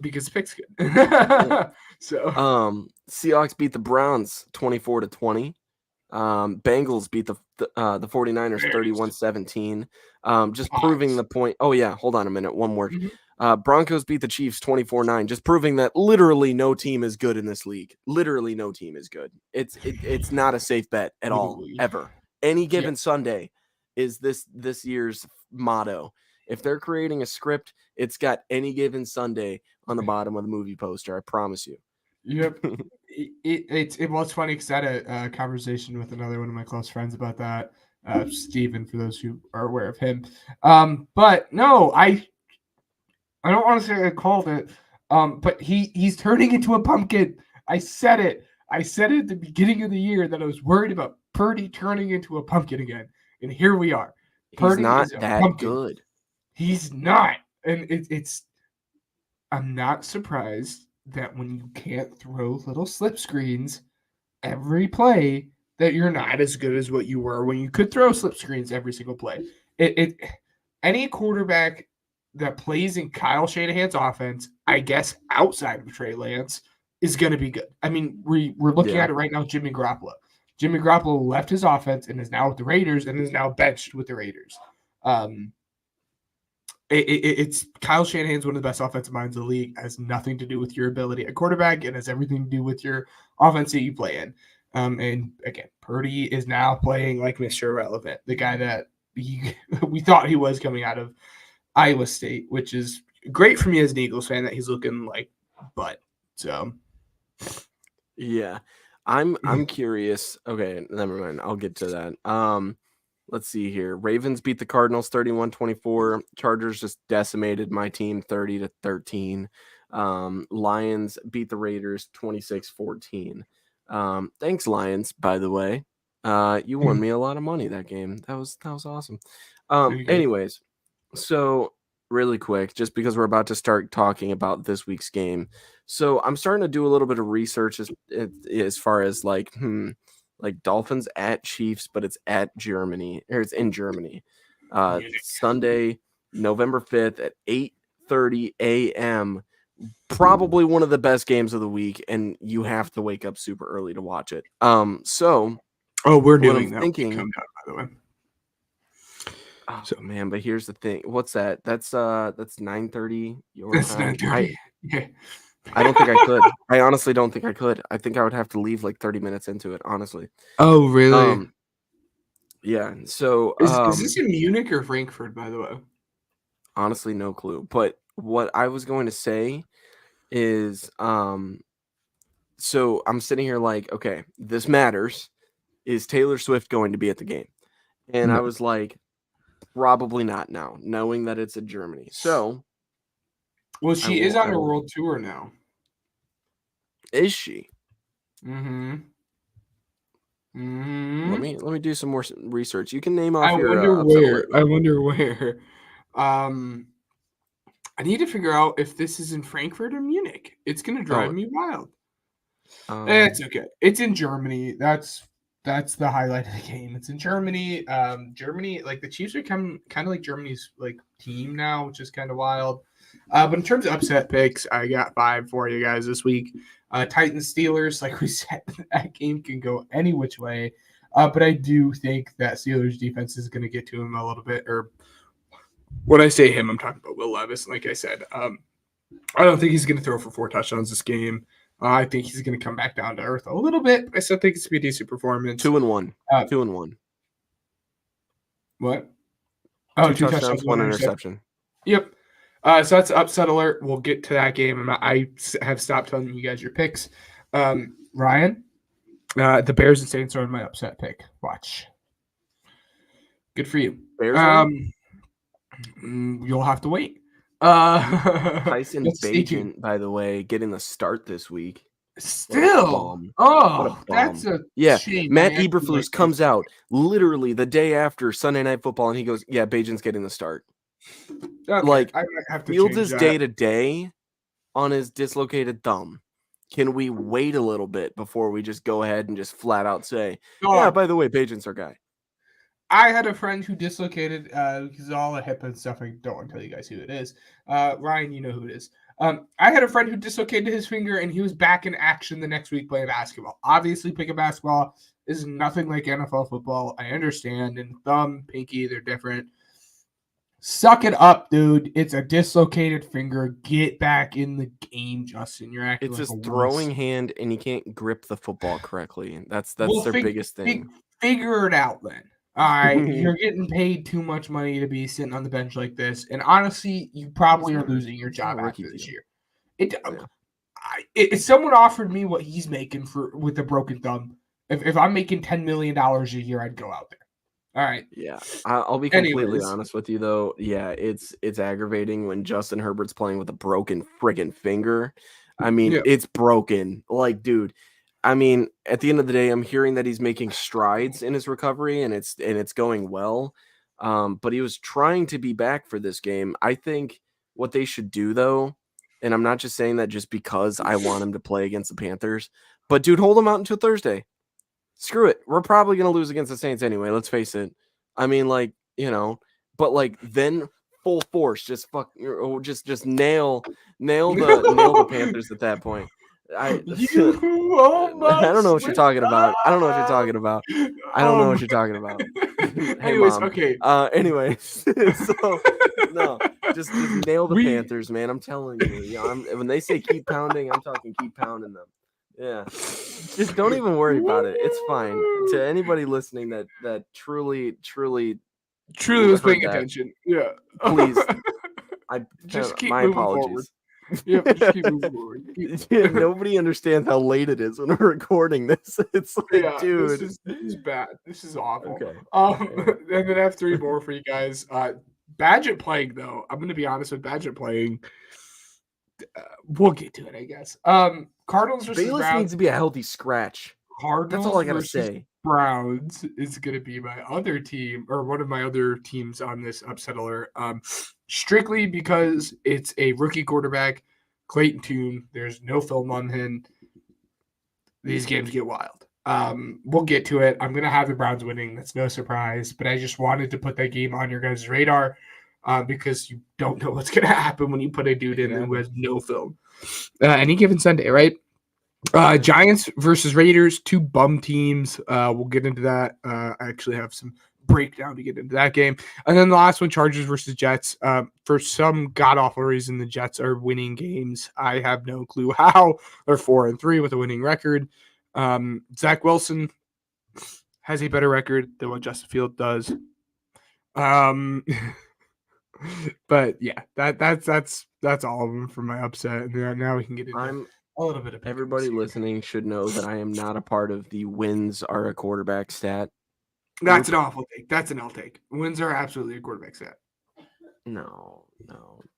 because the pick's good. So Seahawks beat the Browns 24-20. Bengals beat the 49ers 31-17. Just proving the point. Oh yeah, hold on a minute. One more. Broncos beat the Chiefs 24-9, just proving that literally no team is good in this league. Literally no team is good. It's not a safe bet at all, ever. Any given Sunday is this year's motto. If they're creating a script, it's got any given Sunday on the bottom of the movie poster. I promise you. Yep. It was funny because I had a conversation with another one of my close friends about that. Steven, for those who are aware of him. But no, I don't want to say I called it. But he's turning into a pumpkin. I said it at the beginning of the year that I was worried about Purdy turning into a pumpkin again. And here we are. He's not that good. He's not. And I'm not surprised that when you can't throw little slip screens every play, that you're not as good as what you were when you could throw slip screens every single play. Any quarterback that plays in Kyle Shanahan's offense, I guess outside of Trey Lance, is going to be good. I mean, we're looking at it right now, Jimmy Garoppolo. Jimmy Garoppolo left his offense and is now with the Raiders and is now benched with the Raiders. It's Kyle Shanahan's one of the best offensive minds in the league. It has nothing to do with your ability at quarterback. It has everything to do with your offense that you play in. And again, Purdy is now playing like Mr. Irrelevant, the guy that we thought he was coming out of Iowa State, which is great for me as an Eagles fan that he's looking like butt. So, yeah, I'm curious. Okay, never mind. I'll get to that. Let's see here. Ravens beat the Cardinals 31-24. Chargers just decimated my team 30-13. Lions beat the Raiders 26-14. Thanks, Lions, by the way. You won me a lot of money that game. That was awesome. Anyways, so really quick, just because we're about to start talking about this week's game. So I'm starting to do a little bit of research as far as like Dolphins at Chiefs, but it's at Germany, or it's in Germany. Sunday, November 5th at 8:30 a.m. Probably one of the best games of the week, and you have to wake up super early to watch it. We're doing that. Thinking, by the way. Man, but here's the thing. What's that? That's 9:30 your That's time. 9:30. I don't think I could. I honestly don't think I could. I think I would have to leave like 30 minutes into it, honestly. Oh, really? Yeah. So is this in Munich or Frankfurt, by the way? Honestly, no clue. But what I was going to say is, so I'm sitting here like, okay, this matters. Is Taylor Swift going to be at the game? And I was like, probably not now, knowing that it's in Germany. So, well, she is on a world tour now. Is she? Mm-hmm. Let me do some more research. You can name off I wonder where. I need to figure out if this is in Frankfurt or Munich. It's gonna drive me wild. It's okay. It's in Germany. That's That's the highlight of the game. It's in Germany. Germany, like the Chiefs are kind of like Germany's like team now, which is kind of wild. But in terms of upset picks, I got 5 for you guys this week. Titans Steelers, like we said, that game can go any which way. But I do think that Steelers defense is going to get to him a little bit. Or when I say him, I'm talking about Will Levis. Like I said, I don't think he's going to throw for 4 touchdowns this game. I think he's going to come back down to earth a little bit. I still think it's going to be a decent performance. 2-1. 2-1. What? Oh, 2 touchdowns, 1 interception. Yep. So that's upset alert. We'll get to that game. I have stopped telling you guys your picks. Ryan, the Bears and Saints are my upset pick. Watch. Good for you. Bears. You'll have to wait. Tyson Bagent, by the way, getting the start this week. Still, that's a shame. Matt Eberflus comes out literally the day after Sunday Night Football, and he goes, "Yeah, Bagent's getting the start." Okay, like I might have to Fields is change day to day on his dislocated thumb. Can we wait a little bit before we just go ahead and just flat out say, "Yeah, by the way, Bagent's our guy"? I had a friend who dislocated because all the HIPAA and stuff. I don't want to tell you guys who it is. Ryan, you know who it is. I had a friend who dislocated his finger, and he was back in action the next week playing basketball. Obviously, picking basketball is nothing like NFL football. I understand. And thumb, pinky, they're different. Suck it up, dude. It's a dislocated finger. Get back in the game, Justin. You're acting It's like his a throwing wuss. hand, and he can't grip the football correctly. That's Well, their biggest thing. Figure it out then. All right, you're getting paid too much money to be sitting on the bench like this, and honestly, you probably are losing your job after this year. If someone offered me what he's making with a broken thumb, if I'm making $10 million a year, I'd go out there. All right. Yeah, I'll be completely honest with you though. Yeah, it's aggravating when Justin Herbert's playing with a broken friggin' finger. I mean, it's broken. Like, dude. I mean, at the end of the day, I'm hearing that he's making strides in his recovery, and it's going well. But he was trying to be back for this game. I think what they should do, though, and I'm not just saying that just because I want him to play against the Panthers, but dude, hold him out until Thursday. Screw it. We're probably gonna lose against the Saints anyway. Let's face it. I mean, like, but like then full force, just nail the Panthers at that point. I don't know what you're talking about. I don't know what you're talking about. Hey, anyways, Mom. Okay. Anyways, so no, just nail the Panthers, man. I'm telling you. When they say keep pounding, I'm talking keep pounding them. Yeah, just don't even worry about it. It's fine. To anybody listening that truly was paying attention. Yeah, please. Just keep my moving apologies. forward. Yeah, just keep moving forward. Nobody understands how late it is when we're recording this. It's like, dude, this is bad. This is awful. Okay. And then I have 3 more for you guys. Badgett playing though. I'm gonna be honest with Badgett playing. We'll get to it, I guess. Cardinals versus Bayless Browns needs to be a healthy scratch. Cardinals. That's all I gotta say. Browns is gonna be my other team, or one of my other teams on this upset alert. Strictly because it's a rookie quarterback, Clayton Tune. There's no film on him. These games get wild. We'll get to it. I'm going to have the Browns winning. That's no surprise. But I just wanted to put that game on your guys' radar because you don't know what's going to happen when you put a dude in who has no film. Any given Sunday, right? Giants versus Raiders, 2 bum teams. We'll get into that. I actually have some breakdown to get into that game. And then the last one, Chargers versus Jets. For some god-awful reason, the Jets are winning games. I have no clue how. They're 4-3 with a winning record. Zach Wilson has a better record than what Justin Fields does. But yeah, that's all of them for my upset. And now we can get into a little bit of everybody listening should know that I am not a part of the wins are a quarterback stat. That's an awful take. That's an L take. Wins are absolutely a quarterback stat. No,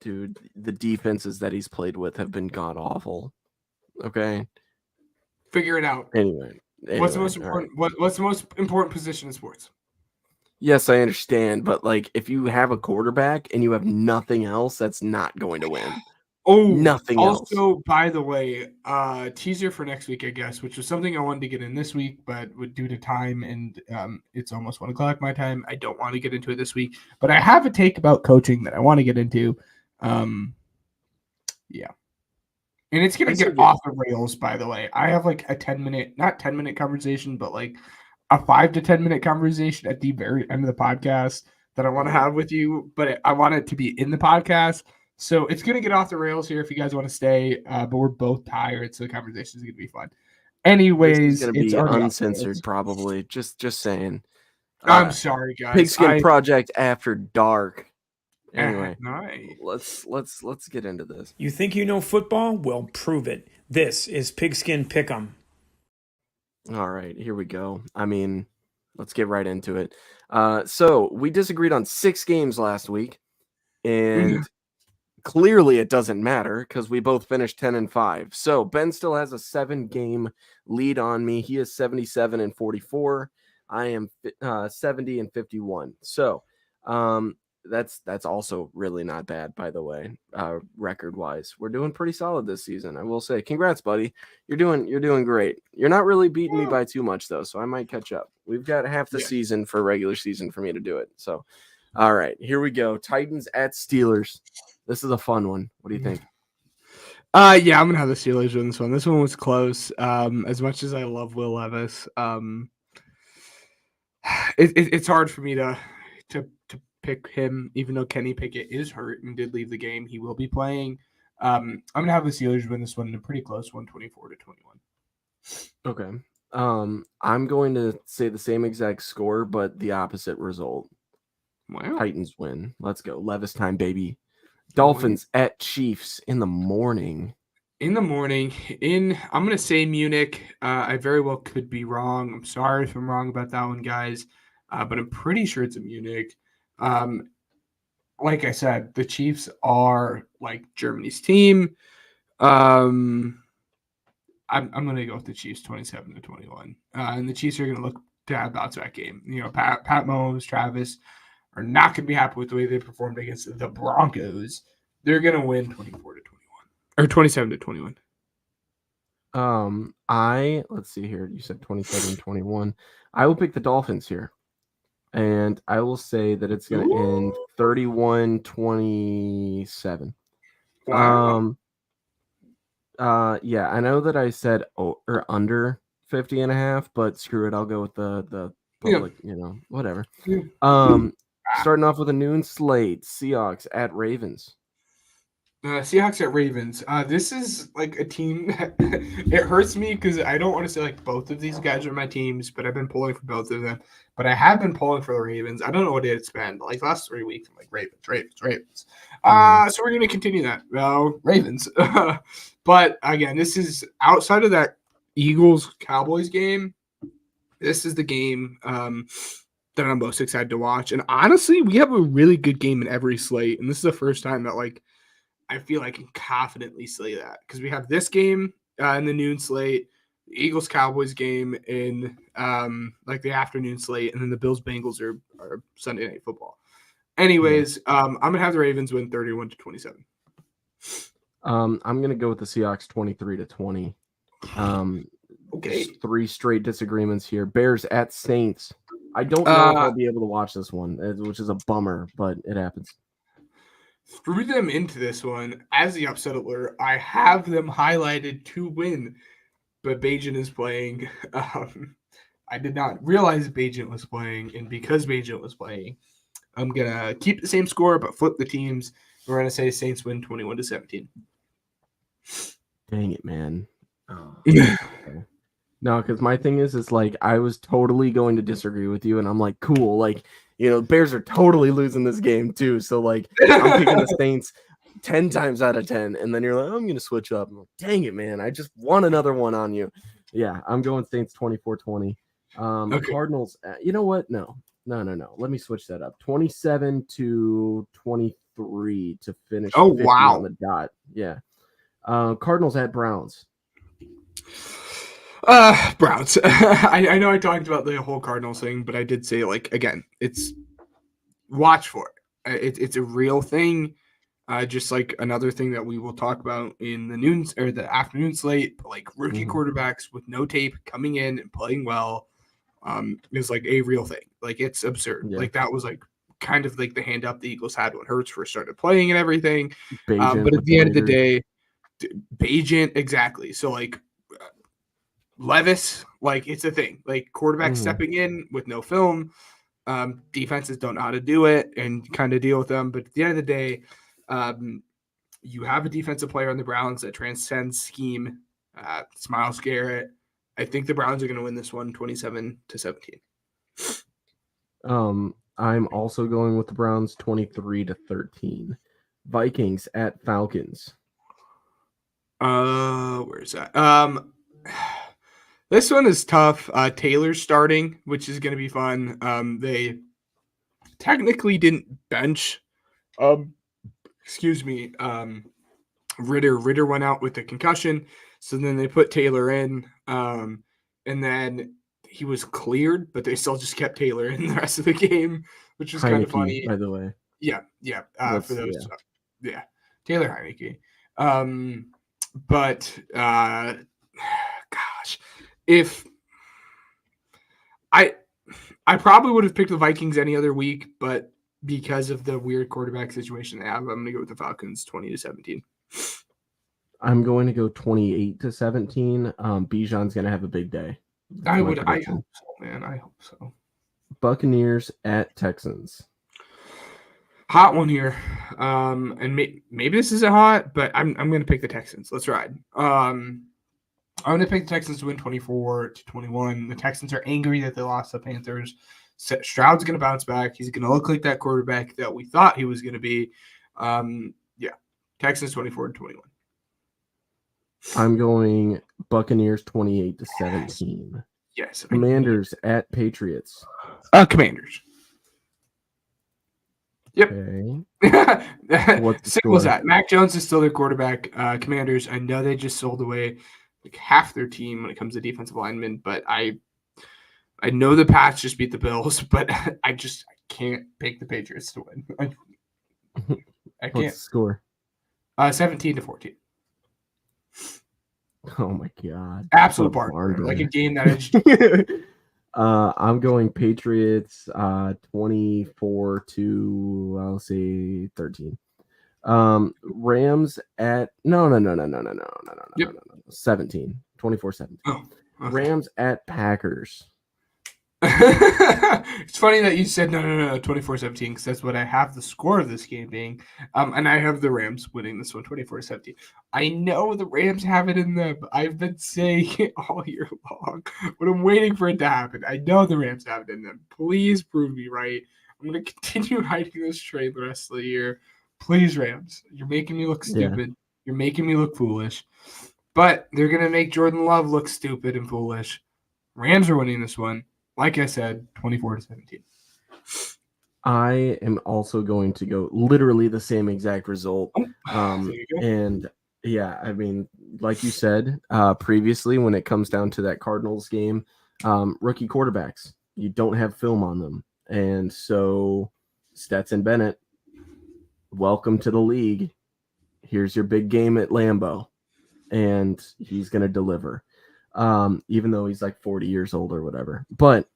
dude. The defenses that he's played with have been god awful. Okay. Figure it out. Anyway, what's the most important? Right. What's the most important position in sports? Yes, I understand, but like if you have a quarterback and you have nothing else, that's not going to win. Oh, Nothing else. also, by the way, teaser for next week, I guess, which was something I wanted to get in this week, but due to time and it's almost 1:00 my time, I don't want to get into it this week. But I have a take about coaching that I want to get into. Yeah. And it's going to get off the rails, by the way. I have like a 10-minute, not 10-minute conversation, but like a 5 to 10-minute conversation at the very end of the podcast that I want to have with you, but I want it to be in the podcast. So it's going to get off the rails here if you guys want to stay, but we're both tired, so the conversation is going to be fun. Anyways, it's going to be uncensored, probably. Just saying. I'm sorry, guys. Pigskin Project After Dark. Anyway, nice. let's get into this. You think you know football? Well, prove it. This is Pigskin Pick'em. All right, here we go. I mean, let's get right into it. So we disagreed on 6 games last week, and clearly it doesn't matter because we both finished 10-5. So Ben still has a 7-game lead on me. He is 77-44. I am 70-51. So, that's also really not bad, by the way, record wise. We're doing pretty solid this season, I will say. Congrats, buddy. You're doing great. You're not really beating me by too much though, so I might catch up. We've got half the season for regular season for me to do it. So all right, here we go. Titans at Steelers. This is a fun one. What do you think? Yeah, I'm gonna have the Steelers win this one. This one was close. As much as I love Will Levis, it's hard for me to pick him, even though Kenny Pickett is hurt and did leave the game. He will be playing. I'm gonna have the Steelers win this one in a pretty close one, 24-21. Okay. I'm going to say the same exact score, but the opposite result. Wow. Titans win. Let's go. Levis time, baby. Dolphins at Chiefs in the morning. I'm gonna say Munich. I very well could be wrong. I'm sorry if I'm wrong about that one, guys. But I'm pretty sure it's in Munich. Like I said, the Chiefs are like Germany's team. I'm going to go with the Chiefs 27-21. And the Chiefs are going to look to have bounce back game. You know, Pat Mahomes, Travis are not going to be happy with the way they performed against the Broncos. They're going to win 24-21 or 27-21. Let's see here. You said 27-21. I will pick the Dolphins here. And I will say that it's going to end 31-27. Wow. Yeah, I know that I said under 50.5, but screw it. I'll go with the public, whatever. Starting off with a noon slate, Seahawks at Ravens. Seahawks at Ravens. This is like a team that it hurts me because I don't want to say like both of these guys are my teams, but I've been pulling for both of them. But I have been pulling for the Ravens. I don't know what it's been, but like the last 3 weeks, I'm like Ravens. So we're gonna continue that. Ravens. But again, this is outside of that Eagles-Cowboys game. This is the game that I'm most excited to watch. And honestly, we have a really good game in every slate, and this is the first time that like I feel I can confidently say that because we have this game in the noon slate, the Eagles-Cowboys game in like the afternoon slate, and then the Bills-Bengals are Sunday Night Football. Anyways, I'm going to have the Ravens win 31-27. I'm going to go with the Seahawks 23-20. Okay. 3 straight disagreements here. Bears at Saints. I don't know if I'll be able to watch this one, which is a bummer, but it happens. Threw them into this one as the upset alert. I have them highlighted to win, but Bagent is playing. I did not realize Bagent was playing, and because Bagent was playing, I'm gonna keep the same score but flip the teams. We're gonna say Saints win 21-17. Dang it, man. Okay. No, because my thing is like I was totally going to disagree with you, and I'm like, cool, like. Bears are totally losing this game too. So like I'm picking the Saints 10 times out of 10. And then you're like, I'm gonna switch up. I'm like, dang it, man. I just want another one on you. Yeah, I'm going Saints 24-20. Okay. Cardinals, you know what? No. Let me switch that up. 27-23 to finish. Oh wow. On the dot. Yeah. Cardinals at Browns. Browns. I know I talked about the whole Cardinals thing, but I did say, like, again, it's watch for it. It's a real thing. Just like another thing that we will talk about in the noon or the afternoon slate, but like rookie quarterbacks with no tape coming in and playing well, is like a real thing. Like it's absurd. Yeah. Like that was like kind of like the hand up the Eagles had when Hurts first started playing and everything. Bagent But at with the end of the Raiders. day, Bagent, exactly. So like Levis, like it's a thing. Like quarterback stepping in with no film. Defenses don't know how to do it and kind of deal with them. But at the end of the day, you have a defensive player on the Browns that transcends scheme. It's Myles Garrett. I think the Browns are going to win this one 27-17. I'm also going with the Browns 23-13. Vikings at Falcons. Where's that? This one is tough. Taylor's starting, which is going to be fun. They technically didn't bench. Ritter. Ritter went out with the concussion, so then they put Taylor in, and then he was cleared, but they still just kept Taylor in the rest of the game, which was kind of funny. By the way. Yeah. For those, Taylor Heineke. But gosh, if I probably would have picked the Vikings any other week, but because of the weird quarterback situation they have, I'm going to go with the Falcons 20-17. I'm going to go 28-17. Bijan's going to have a big day. I hope so, man. I hope so. Buccaneers at Texans. Hot one here. And maybe this isn't hot, but I'm going to pick the Texans. Let's ride. I'm going to pick the Texans to win 24-21. The Texans are angry that they lost the Panthers. Stroud's going to bounce back. He's going to look like that quarterback that we thought he was going to be. Texans 24-21. I'm going Buccaneers 28-17. Yes. Commanders at Patriots. Commanders. Yep. Okay. What's the Simple as score? that. Mac Jones is still their quarterback. Commanders, I know they just sold away like half their team when it comes to defensive linemen, but I know the Pats just beat the Bills, but I can't pick the Patriots to win. I can't. What's the score? 17-14. Oh my god. Absolute What a barn. Like a barn. game that is I'm going Patriots 24 to I'll say 13. Rams at no. 17. 24-17. Oh, okay. Rams at Packers. It's funny that you said no, 24-17, because that's what I have the score of this game being. And I have the Rams winning this one 24-17. I know the Rams have it in them. I've been saying it all year long, but I'm waiting for it to happen. I know the Rams have it in them. Please prove me right. I'm going to continue riding this train the rest of the year. Please, Rams. You're making me look stupid. Yeah. You're making me look foolish. But they're going to make Jordan Love look stupid and foolish. Rams are winning this one. Like I said, 24-17. I am also going to go literally the same exact result. There you go. And yeah, I mean, like you said previously, when it comes down to that Cardinals game, rookie quarterbacks, you don't have film on them. And so Stetson Bennett, welcome to the league. Here's your big game at Lambeau. And he's going to deliver. Even though he's like 40 years old or whatever. But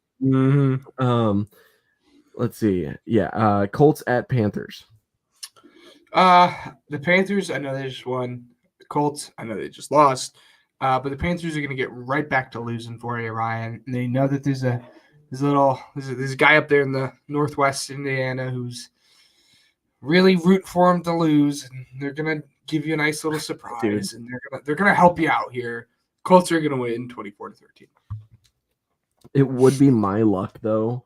let's see. Yeah, Colts at Panthers. The Panthers, I know they just won. The Colts, I know they just lost. But the Panthers are going to get right back to losing for you, Ryan. And they know that there's a guy up there in the Northwest Indiana who's really root for him to lose, and they're going to give you a nice little surprise, and they're going to help you out here. Colts are going to win 24-13. It would be my luck, though,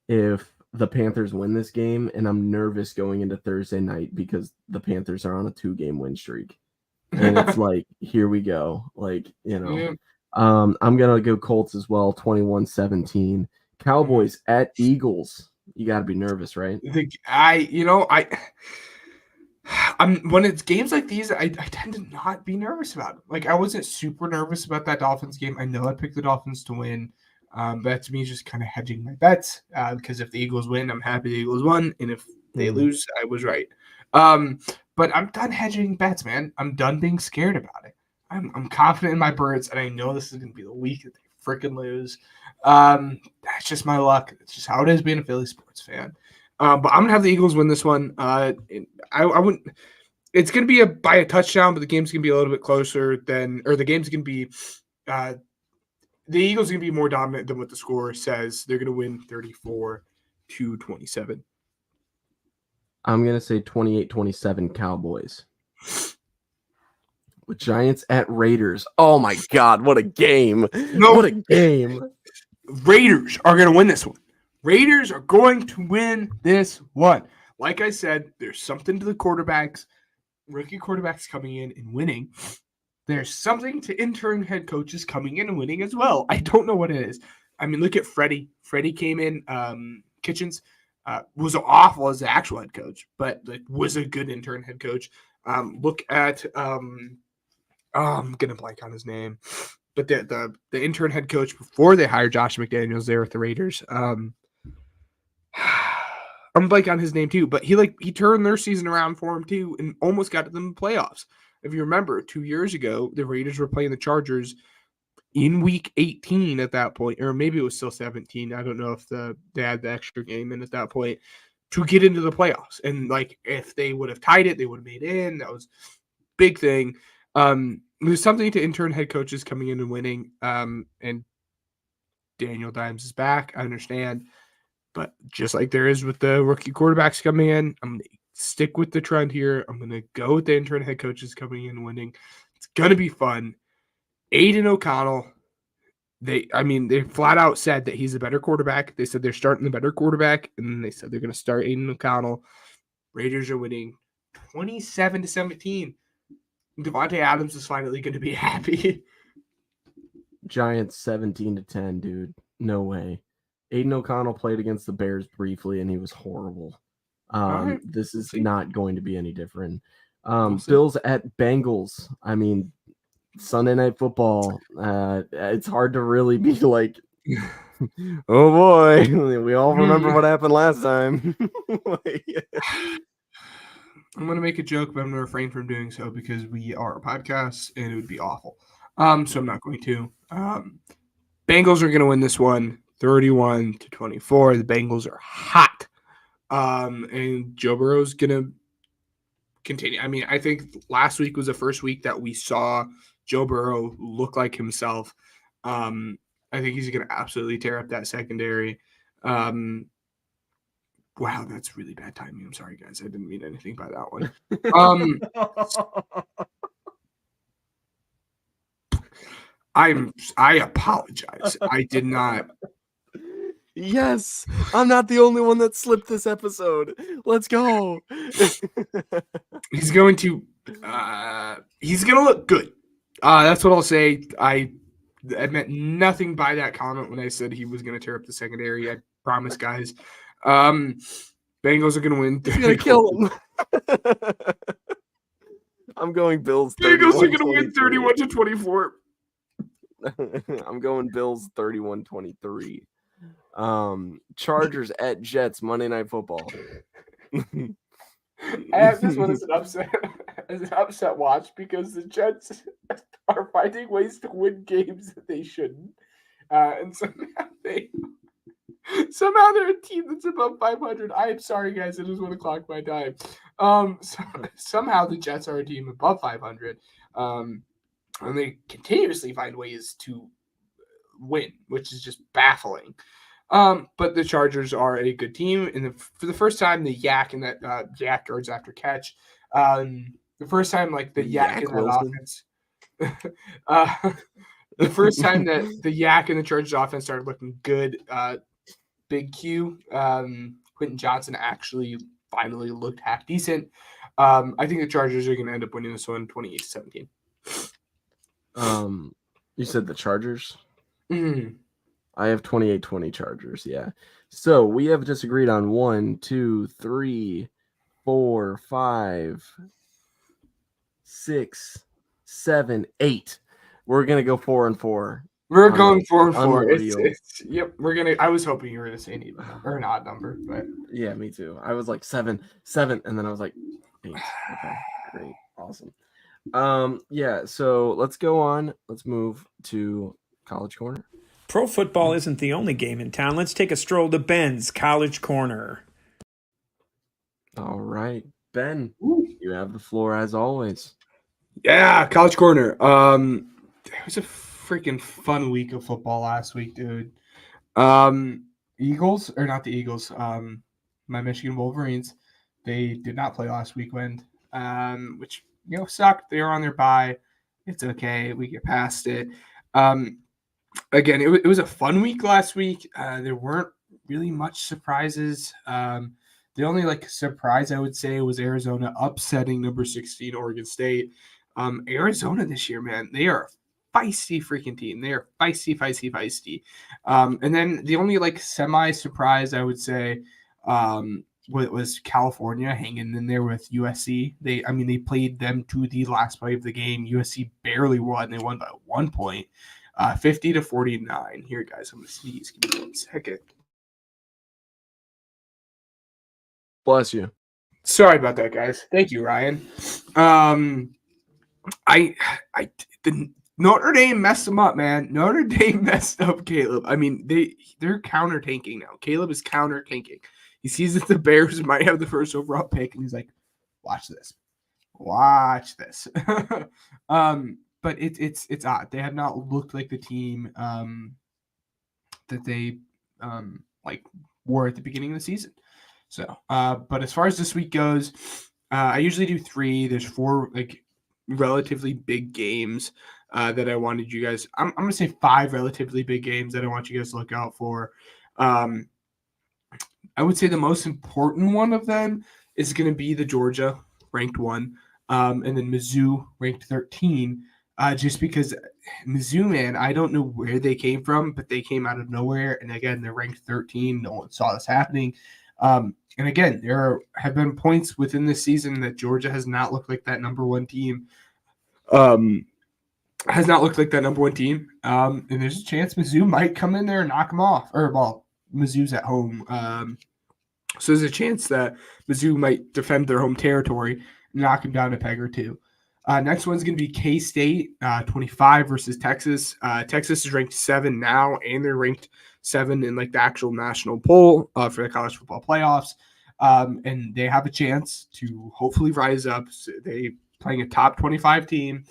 if the Panthers win this game, and I'm nervous going into Thursday night because the Panthers are on a 2-game win streak. And it's like, here we go. Like, you know, Yeah. I'm going to go Colts as well, 21-17. Cowboys at Eagles. You got to be nervous, right? When it's games like these, I tend to not be nervous about it. Like, I wasn't super nervous about that Dolphins game. I know I picked the Dolphins to win. But that's me just kind of hedging my bets because if the Eagles win, I'm happy the Eagles won. And if they lose, I was right. But I'm done hedging bets, man. I'm done being scared about it. I'm confident in my Birds, and I know this is going to be the week that they freaking lose. That's just my luck. It's just how it is being a Philly sports fan. But I'm going to have the Eagles win this one. I wouldn't. It's going to be by a touchdown, but the game's going to be a little bit closer the game's going to be the Eagles are going to be more dominant than what the score says. They're going to win 34-27. I'm going to say 28-27 Cowboys. With Giants at Raiders. Oh my God, what a game. What a game. Raiders are going to win this one. Raiders are going to win this one. Like I said, there's something to the quarterbacks. Rookie quarterbacks coming in and winning. There's something to intern head coaches coming in and winning as well. I don't know what it is. I mean, look at Freddie. Freddie came in. Kitchens was awful as the actual head coach, but was a good intern head coach. Look at I'm gonna blank on his name, but the intern head coach before they hired Josh McDaniels there with the Raiders. I'm blank on his name too, but he turned their season around for him too and almost got to them in the playoffs. If you remember, 2 years ago, the Raiders were playing the Chargers in week 18 at that point, or maybe it was still 17. I don't know if they had the extra game in at that point to get into the playoffs. And if they would have tied it, they would have made it in. That was a big thing. There's something to intern head coaches coming in and winning. And Daniel Dimes is back. I understand. But just like there is with the rookie quarterbacks coming in, I'm going to stick with the trend here. I'm going to go with the intern head coaches coming in and winning. It's going to be fun. Aiden O'Connell, they flat out said that he's a better quarterback. They said they're starting the better quarterback, and then they said they're going to start Aiden O'Connell. Raiders are winning 27-17. Devontae Adams is finally going to be happy. Giants 17-10, dude. No way. Aiden O'Connell played against the Bears briefly, and he was horrible. Right. This is not going to be any different. Bills at Bengals. I mean, Sunday Night Football. It's hard to really be like, oh boy, we all remember what happened last time. I'm going to make a joke, but I'm going to refrain from doing so because we are a podcast and it would be awful. So I'm not going to. Bengals are going to win this one 31-24. The Bengals are hot. And Joe Burrow's going to continue. I mean, I think last week was the first week that we saw Joe Burrow look like himself. I think he's going to absolutely tear up that secondary. Wow, that's really bad timing. I'm sorry, guys. I didn't mean anything by that one. I apologize. I did not. Yes, I'm not the only one that slipped this episode. Let's go. He's going to look good. That's what I'll say. I meant nothing by that comment when I said he was going to tear up the secondary. I promise, guys. Bengals are going to win. He's going to kill him. I'm going Bills. Bengals are going to win 31-24. I'm going Bills 31-23. Chargers at Jets Monday Night Football. I have this one as an upset watch because the Jets are finding ways to win games that they shouldn't, and somehow they're a team that's above 500. I am sorry, guys. I just want to clock my time. Somehow the Jets are a team above 500, and they continuously find ways to win, which is just baffling. But the Chargers are a good team, and for the first time, the yak and that yak yards after catch. The first time, the yak in that offense. The first time that the yak in the Chargers offense started looking good. Big Q, Quentin Johnson actually finally looked half decent. I think the Chargers are going to end up winning this one 28-17. You said the Chargers? Mm-hmm. I have 28-20 Chargers, yeah. So we have disagreed on 1, 2, 3, 4, 5, 6, 7, 8. We're going to go 4-4. We're going 4-4. Yep, I was hoping you were going to say an even number or an odd number, but yeah, me too. I was like 7, and then I was like, 8. Okay, great, awesome. Yeah, so let's go on. Let's move to College Corner. Pro football isn't the only game in town. Let's take a stroll to Ben's College Corner. All right, Ben, you have the floor as always. Yeah, College Corner. It was a freaking fun week of football last week, dude. Eagles, or not the Eagles, my Michigan Wolverines, they did not play last weekend, which, sucked. They were on their bye. It's okay. We get past it. Again, it was a fun week last week. There weren't really much surprises. The only surprise I would say was Arizona upsetting number 16 Oregon State. Arizona this year, man, they are a feisty freaking team. They are feisty. And then the only semi surprise I would say was California hanging in there with USC. They played them to the last play of the game. USC barely won. They won by 1 point, 50-49. Here, guys, I'm gonna sneeze. Give me 1 second. Bless you. Sorry about that, guys. Thank you, Ryan. The Notre Dame messed them up, man. Notre Dame messed up Caleb. They're counter tanking now. Caleb is counter tanking. He sees that the Bears might have the first overall pick, and he's like, "Watch this, watch this." But it's odd. They have not looked like the team that they were at the beginning of the season. So, but as far as this week goes, I usually do 3. There's 4 relatively big games that I wanted you guys. I'm gonna say 5 relatively big games that I want you guys to look out for. I would say the most important one of them is going to be the Georgia ranked 1, and then Mizzou ranked 13. Just because Mizzou, man, I don't know where they came from, but they came out of nowhere, and again, they're ranked 13. No one saw this happening. And again, there have been points within this season that Georgia has not looked like that number 1 team. And there's a chance Mizzou might come in there and knock them off. Mizzou's at home. So there's a chance that Mizzou might defend their home territory, knock them down a peg or 2. Next one's going to be K-State, 25 versus Texas. Texas is ranked 7 now, and they're ranked 7 in the actual national poll for the college football playoffs. And they have a chance to hopefully rise up. So they playing a top 25 team,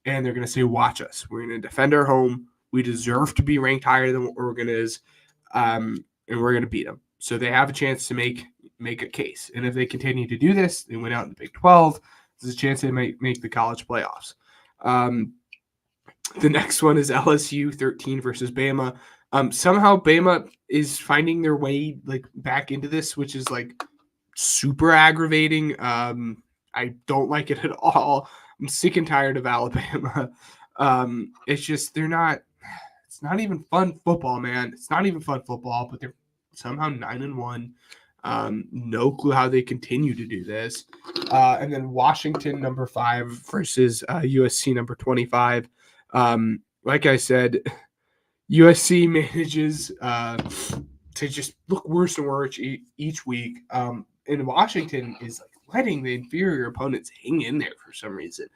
and they're going to say, "Watch us. We're going to defend our home. We deserve to be ranked higher than what Oregon is, and we're going to beat them." So they have a chance to make a case. And if they continue to do this, they went out in the Big 12. There's a chance they might make the college playoffs. The next one is LSU 13 versus Bama. Somehow Bama is finding their way back into this, which is super aggravating. I don't like it at all. I'm sick and tired of Alabama. It's just it's not even fun football, man. It's not even fun football, but they're somehow 9-1. No clue how they continue to do this. And then Washington number 5 versus USC number 25. Like I said, USC manages to just look worse and worse each week. And Washington is letting the inferior opponents hang in there for some reason.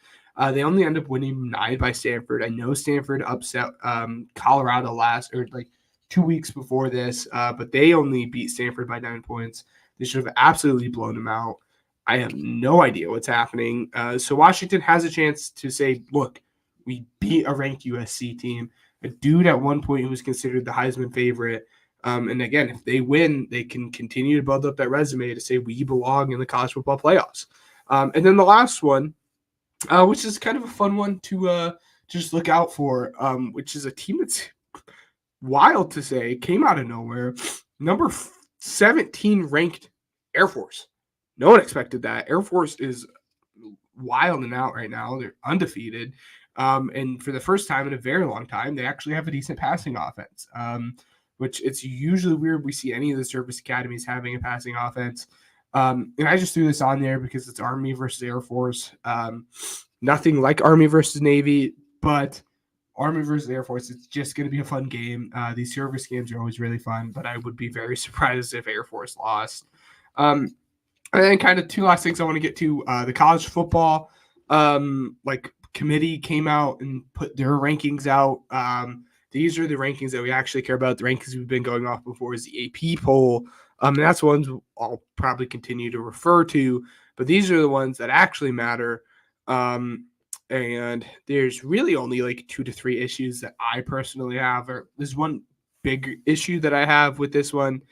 They only end up winning 9 by Stanford. I know Stanford upset Colorado 2 weeks before this, but they only beat Stanford by 9 points. They should have absolutely blown them out. I have no idea what's happening. So Washington has a chance to say, look, we beat a ranked USC team, a dude at one point who was considered the Heisman favorite. And again, if they win, they can continue to build up that resume to say we belong in the college football playoffs. And then the last one, which is kind of a fun one to just look out for, which is a team that's wild to say, came out of nowhere. Number 17 ranked Air Force. No one expected that. Air Force is wild and out right now. They're undefeated. And for the first time in a very long time, they actually have a decent passing offense, which it's usually weird we see any of the service academies having a passing offense. And I just threw this on there because it's Army versus Air Force. Nothing like Army versus Navy, but Army versus Air Force, it's just going to be a fun game. These service games are always really fun, but I would be very surprised if Air Force lost. And then kind of two last things I want to get to. The college football committee came out and put their rankings out. These are the rankings that we actually care about. The rankings we've been going off before is the AP poll. And that's ones I'll probably continue to refer to, but these are the ones that actually matter. And there's really only like 2 to 3 issues that I personally have, or there's one big issue that I have with this one.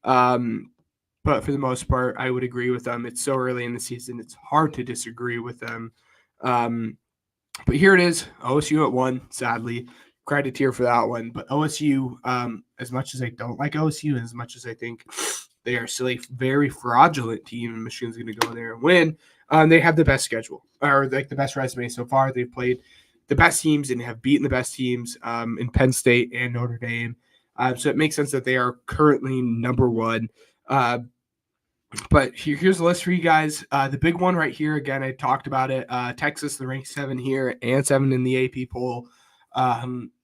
But for the most part, I would agree with them. It's so early in the season, it's hard to disagree with them. But here it is, OSU at 1, sadly. Credit here for that one. But OSU, as much as I don't like OSU, and as much as I think they are still a very fraudulent team, and Michigan's going to go in there and win, they have the best schedule, or like the best resume so far. They've played the best teams and have beaten the best teams in Penn State and Notre Dame. So it makes sense that they are currently number 1. But here's the list for you guys. The big one right here, again, I talked about it. Texas, the ranked 7 here and 7 in the AP poll.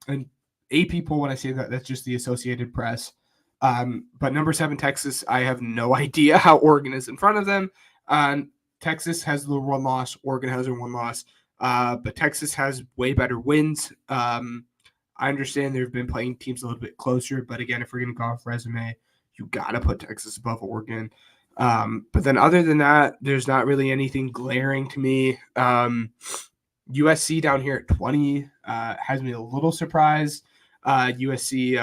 And AP poll, when I say that, that's just the Associated Press. But number 7, Texas, I have no idea how Oregon is in front of them. Texas has the 1 loss. Oregon has a 1 loss. But Texas has way better wins. I understand they've been playing teams a little bit closer. But again, if we're going to go off resume, you got to put Texas above Oregon. But then other than that, there's not really anything glaring to me. USC down here at 20 has me a little surprised. USC,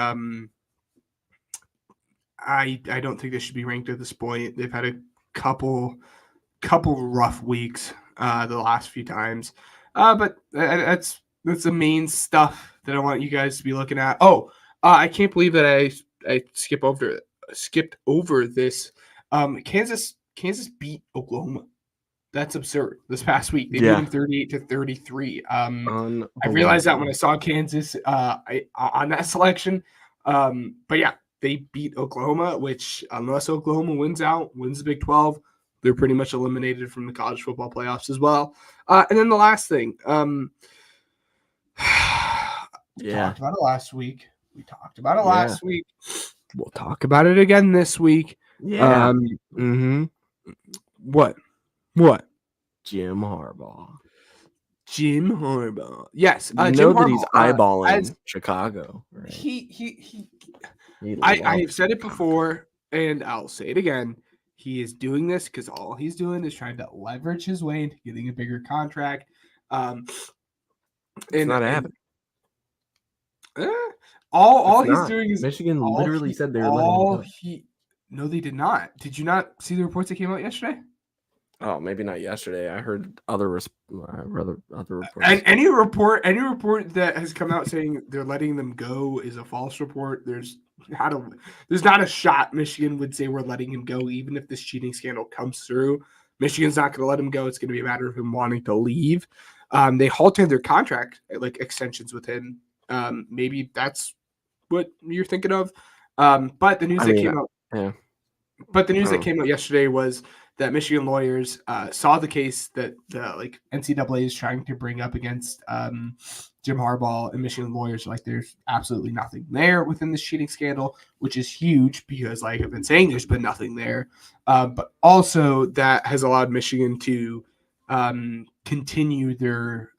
I don't think they should be ranked at this point. They've had a couple rough weeks the last few times. But that's the main stuff that I want you guys to be looking at. I can't believe that I skipped over this. Kansas beat Oklahoma. That's absurd. This past week, they beat them 38-33. I realized that when I saw Kansas on that selection. But yeah, they beat Oklahoma, which unless Oklahoma wins the Big 12, they're pretty much eliminated from the college football playoffs as well. And then the last thing, we talked about it last week. We'll talk about it again this week. Yeah. What? Jim Harbaugh. Yes. You know that he's eyeballing Chicago. Right? I've said it before, and I'll say it again. He is doing this because all he's doing is trying to leverage his way into getting a bigger contract. It's not happening. All he's doing is Michigan literally said they were letting him go. No, they did not. Did you not see the reports that came out yesterday? Oh, maybe not yesterday. I heard other reports. And any report that has come out saying they're letting them go is a false report. There's not a shot Michigan would say we're letting him go, even if this cheating scandal comes through. Michigan's not going to let him go. It's going to be a matter of him wanting to leave. They halted their contract extensions with him. Maybe that's what you're thinking of. But the news came out. Yeah. But the news that came out yesterday was that Michigan lawyers saw the case that the NCAA is trying to bring up against Jim Harbaugh, and Michigan lawyers are like, there's absolutely nothing there within this cheating scandal, which is huge because, like I've been saying, there's been nothing there. But also that has allowed Michigan to continue their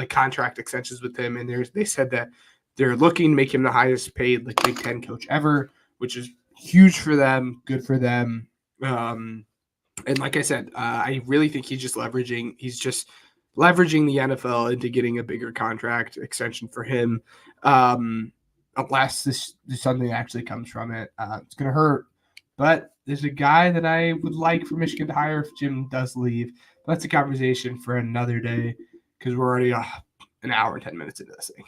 contract extensions with him, and they said that they're looking to make him the highest paid Big Ten coach ever, which is huge for them, good for them. And like I said, I really think he's just leveraging the NFL into getting a bigger contract extension for him. Unless this something actually comes from it, it's going to hurt. But there's a guy that I would like for Michigan to hire if Jim does leave. That's a conversation for another day because we're already an hour and 10 minutes into this thing.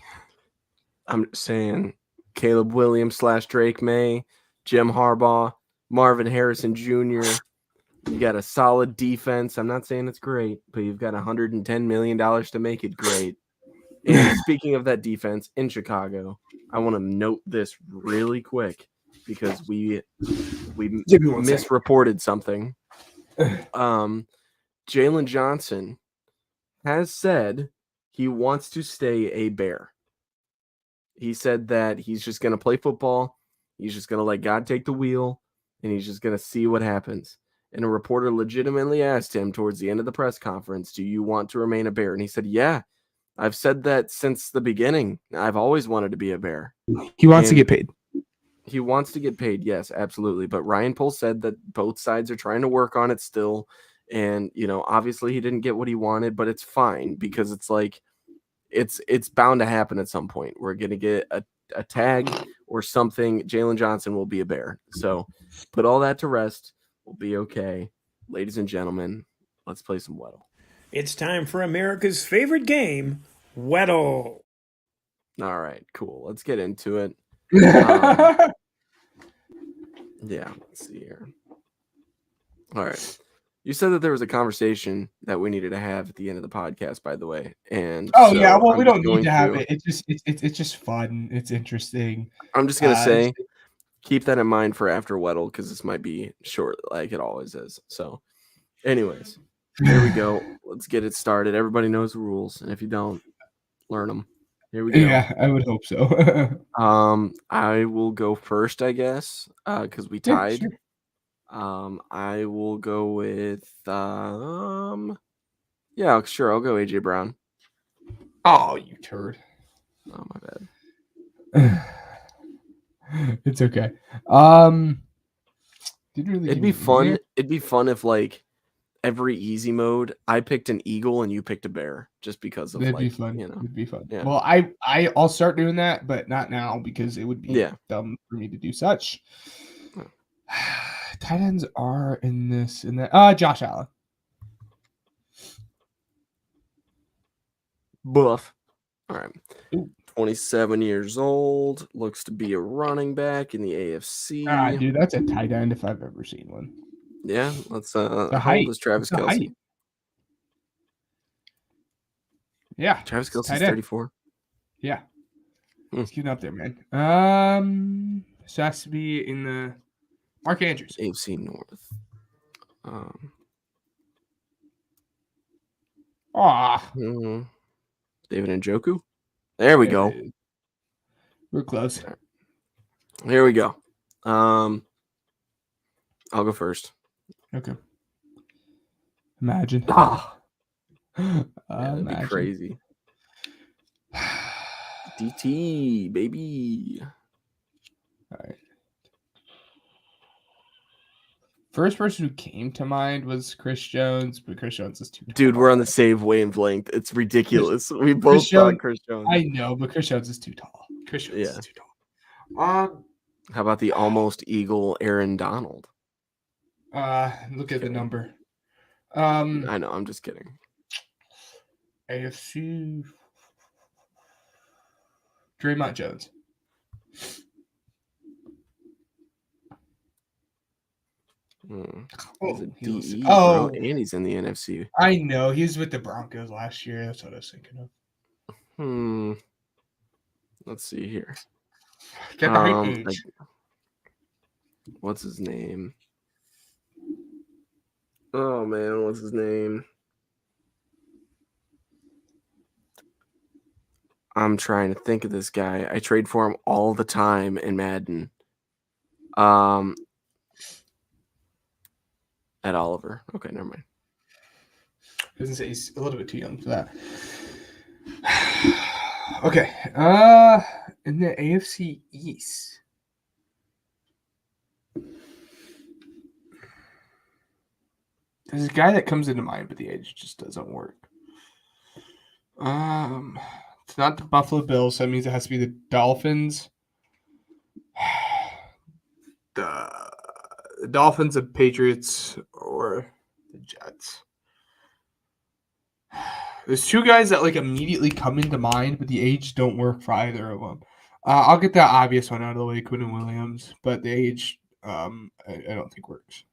I'm saying Caleb Williams / Drake May, Jim Harbaugh, Marvin Harrison Jr. You got a solid defense. I'm not saying it's great, but you've got $110 million to make it great. And speaking of that defense in Chicago, I want to note this really quick because we misreported something. Jalen Johnson has said he wants to stay a Bear. He said that he's just going to play football. He's just going to let God take the wheel, and he's just going to see what happens. And a reporter legitimately asked him towards the end of the press conference, "Do you want to remain a Bear?" And he said, "Yeah, I've said that since the beginning. I've always wanted to be a Bear." He wants to get paid. He wants to get paid, yes, absolutely. But Ryan Poles said that both sides are trying to work on it still. And, obviously he didn't get what he wanted, but it's fine because it's like it's bound to happen at some point. We're going to get a tag or something. Jalen Johnson will be a Bear. So put all that to rest. We'll be okay. Ladies and gentlemen, let's play some Weddle. It's time for America's favorite game, Weddle. All right, cool. Let's get into it. Yeah, let's see here. All right. You said that there was a conversation that we needed to have at the end of the podcast, by the way. And yeah, well, I'm we just don't need going to have it. It's just fun. It's interesting. I'm just gonna say, keep that in mind for after Weddle, because this might be short, like it always is. So, anyways, here we go. Let's get it started. Everybody knows the rules, and if you don't, learn them. Here we go. Yeah, I would hope so. I will go first, I guess, because we tied. Sure. I will go with yeah, sure, I'll go AJ Brown. Oh, you turd. Oh, my bad. It's okay. It'd be fun. It'd be fun if like every easy mode I picked an eagle and you picked a bear, just because of That'd be like, fun. It'd be fun. Yeah. Well, I'll start doing that, but not now because it would be dumb for me to do such. Oh. Tight ends are in this and that. Josh Allen. Buff. All right. Ooh. 27 years old. Looks to be a running back in the AFC. Dude, that's a tight end if I've ever seen one. Yeah. Let's how height. old is Travis The Kelce? height. Yeah. Travis Kelce's 34. Yeah. Let's get up there, man. So it has to be in the Mark Andrews. AFC North. David Njoku. There we go. We're close. Here we go. I'll go first. Okay. Imagine. That'd be crazy. DT, baby. All right. First person who came to mind was Chris Jones, but Chris Jones is too tall. Dude, we're on the same wavelength. It's ridiculous. We both thought Chris Jones. I know, but Chris Jones is too tall. Chris Jones is too tall. How about the almost Eagle Aaron Donald? Look at the number. I know, I'm just kidding. AFC Draymond Jones. He's a DE, bro, and he's in the NFC. I know. He was with the Broncos last year. That's what I was thinking of. Let's see here. Get the right age. What's his name? Oh, man. What's his name? I'm trying to think of this guy. I trade for him all the time in Madden. Ed Oliver. Okay, never mind. I was gonna say he's a little bit too young for that. Okay. In the AFC East. There's a guy that comes into mind, but the age just doesn't work. It's not the Buffalo Bills, so that means it has to be the Dolphins. The Dolphins, the Patriots, or the Jets. There's two guys that like immediately come into mind, but the age don't work for either of them. I'll get that obvious one out of the way, Quinn Williams, but the age, I don't think works.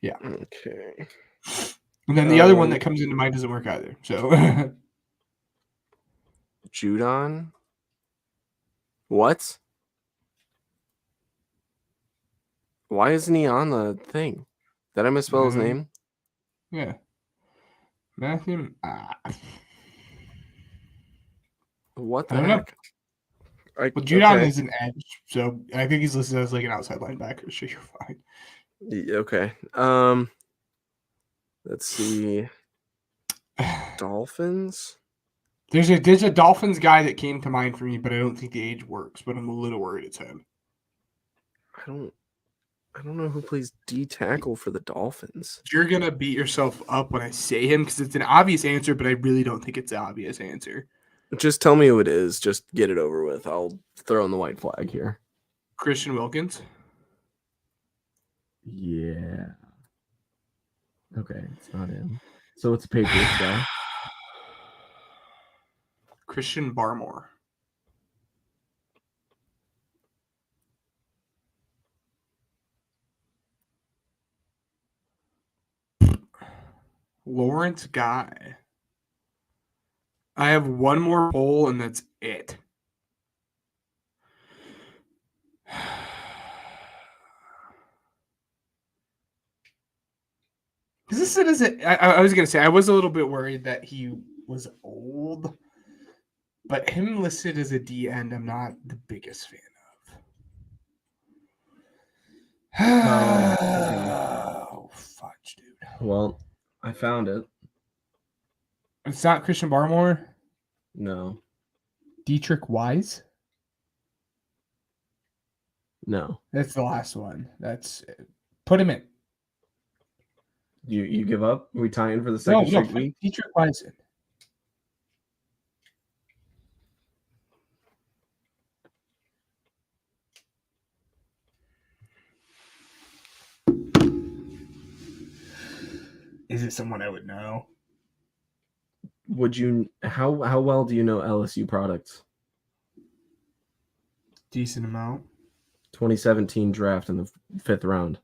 Yeah. Okay. And then the other one that comes into mind doesn't work either. So Judon? What? Why isn't he on the thing? Did I misspell his name? Yeah. Matthew. What the I don't heck? Well, Judon is an edge, so I think he's listed as like an outside linebacker, so you're fine. Okay. Let's see. Dolphins. There's a Dolphins guy that came to mind for me, but I don't think the age works. But I'm a little worried it's him. I don't know who plays D tackle for the Dolphins. You're gonna beat yourself up when I say him because it's an obvious answer, but I really don't think it's an obvious answer. Just tell me who it is. Just get it over with. I'll throw in the white flag here. Christian Wilkins. Yeah. Okay, it's not him. So it's a Patriots guy. Christian Barmore. Lawrence Guy. I have one more poll, and that's it. I was going to say, I was a little bit worried that he was old, but him listed as a D end, I'm not the biggest fan of. Oh, fudge, dude. Well, I found it. It's not Christian Barmore? No. Dietrich Wise? No. That's the last one. Put him in. You give up? Are we tying for the second straight week? Dietrich Wise in. Is it someone I would know? Would you? How well do you know LSU products? Decent amount. 2017 draft in the 5th round.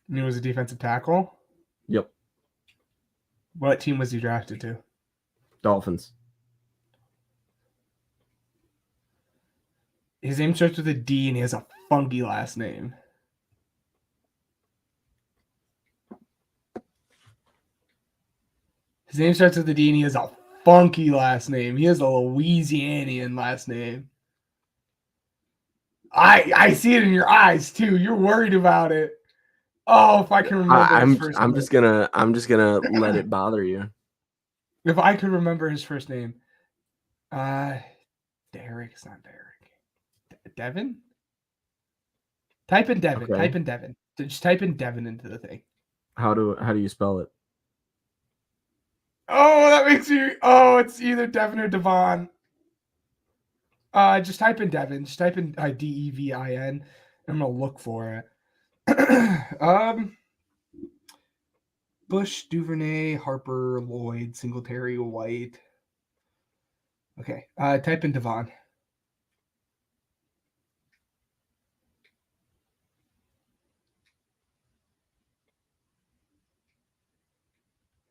And he was a defensive tackle? Yep. What team was he drafted to? Dolphins. His name starts with a D and he has a funky last name. His name starts with a D and he has a funky last name. He has a Louisianian last name. I see it in your eyes too. You're worried about it. Oh, if I can remember his first name. I'm just gonna let it bother you. If I could remember his first name. Derek, it's not Derek. Devin? Type in Devin. Okay. Type in Devin. Just type in Devin into the thing. How do you spell it? Oh, that makes me. Oh, it's either Devin or Devon. Just type in Devin. Just type in Devin. I'm gonna look for it. Bush, Duvernay, Harper, Lloyd, Singletary, White. Okay. Type in Devon.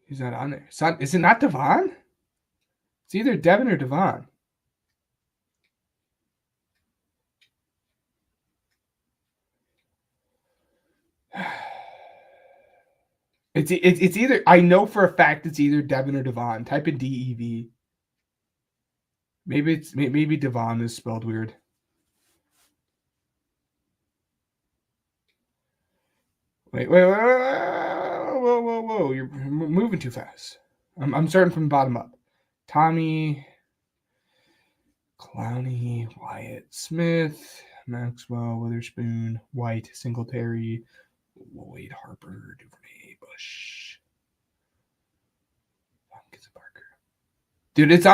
He's not on there. Is it not Devon? It's either Devin or Devon. It's either, I know for a fact it's either Devin or Devon. Type in DEV. Maybe Devon is spelled weird. Wait, whoa! You're moving too fast. I'm starting from the bottom up. Tommy, Clowney, Wyatt, Smith, Maxwell, Witherspoon, White, Singletary, Lloyd, Harper, Duvernay, Bush, Parker. Dude, this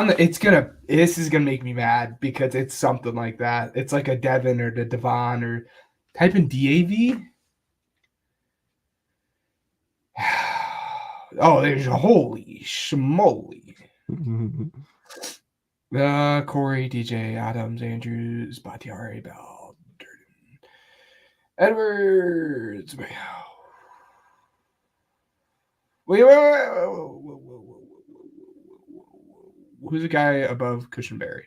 is gonna make me mad because it's something like that. It's like a Devin or the Devon or type in DAV. Oh, there's holy schmoly. Corey, DJ, Adams, Andrews, Bakhtiari, Bell, Durden, Edwards. Wait. Who's the guy above Cushionberry?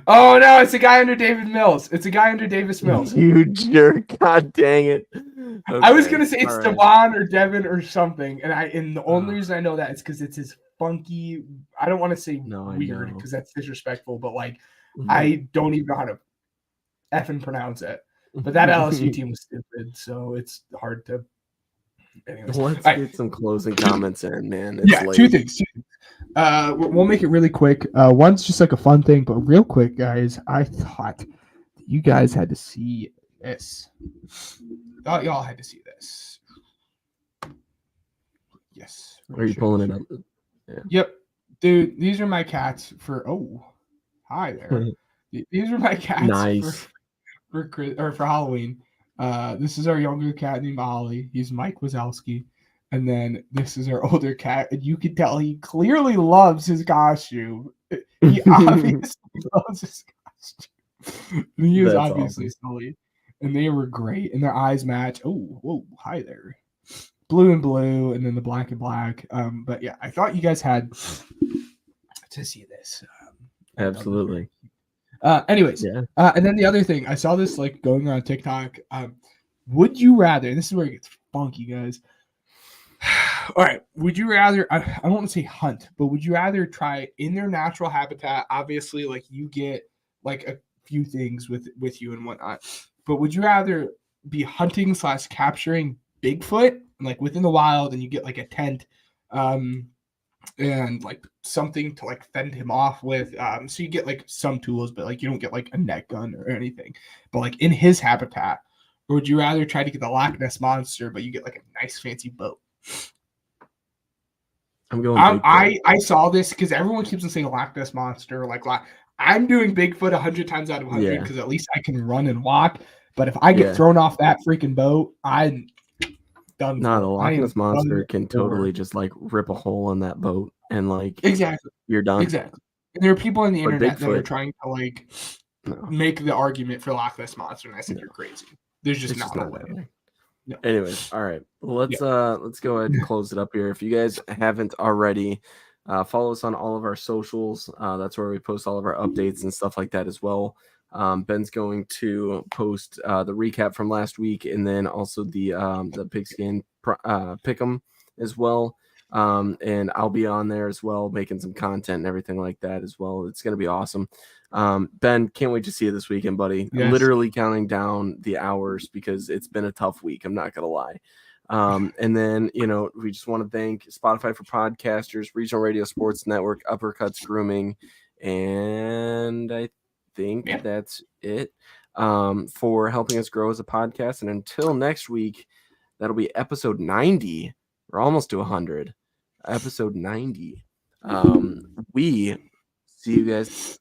Oh no, it's a guy under David Mills. It's a guy under Davis Mills. You jerk! God dang it! Okay. I was gonna say it's All Devon or Devin or something, and the only reason I know that is because it's his funky. I don't want to say weird because that's disrespectful, but like I don't even know how to effing pronounce it. But that LSU team was stupid, so it's hard to. Anyways. Let's All right. get some closing comments in, man. It's Yeah, late. two things. We'll make it really quick. One's just like a fun thing, but real quick, guys. I thought you guys had to see this. Thought y'all had to see this. Yes. Are you pulling it up? Yep, dude. These are my cats for. Oh, hi there. These are my cats. Nice. For Halloween. This is our younger cat named Ollie. He's Mike Wazowski. And then this is our older cat. And you can tell he clearly loves his costume. He obviously loves his costume. And he was obviously silly. And they were great. And their eyes match. Oh, whoa, hi there. Blue and blue, and then the black and black. But yeah, I thought you guys had to see this. Absolutely. Anyways, Yeah. And then the other thing, I saw this like going around TikTok. Would you rather, and this is where it gets funky, guys. All right. Would you rather, I don't want to say hunt, but would you rather try in their natural habitat? Obviously, like you get like a few things with you and whatnot, but would you rather be hunting / capturing Bigfoot like within the wild, and you get like a tent, and like something to like fend him off with, so you get like some tools, but like you don't get like a net gun or anything, but like in his habitat? Or would you rather try to get the Loch Ness monster, but you get like a nice fancy boat? I'm going. I saw this because everyone keeps on saying Loch Ness monster. I'm doing Bigfoot 100 times out of 100 because at least I can run and walk. But if I get thrown off that freaking boat, I'm done. No, the Loch Ness monster can totally just like rip a hole in that boat and like you're done. Exactly. And there are people on the internet that are trying to like make the argument for Loch Ness monster, and I think you're crazy. There's just not a way. No. Anyways, all right. Let's go ahead and close it up here. If you guys haven't already, follow us on all of our socials. That's where we post all of our updates and stuff like that as well. Ben's going to post the recap from last week, and then also the pigskin pick'em as well. And I'll be on there as well, making some content and everything like that as well. It's gonna be awesome. Ben, can't wait to see you this weekend, buddy. Yes. I'm literally counting down the hours because it's been a tough week. I'm not gonna lie. And then, we just want to thank Spotify for Podcasters, Regional Radio Sports Network, Uppercuts Grooming, and I think that's it, for helping us grow as a podcast. And until next week, that'll be episode 90. We're almost to 100. Episode 90. We see you guys.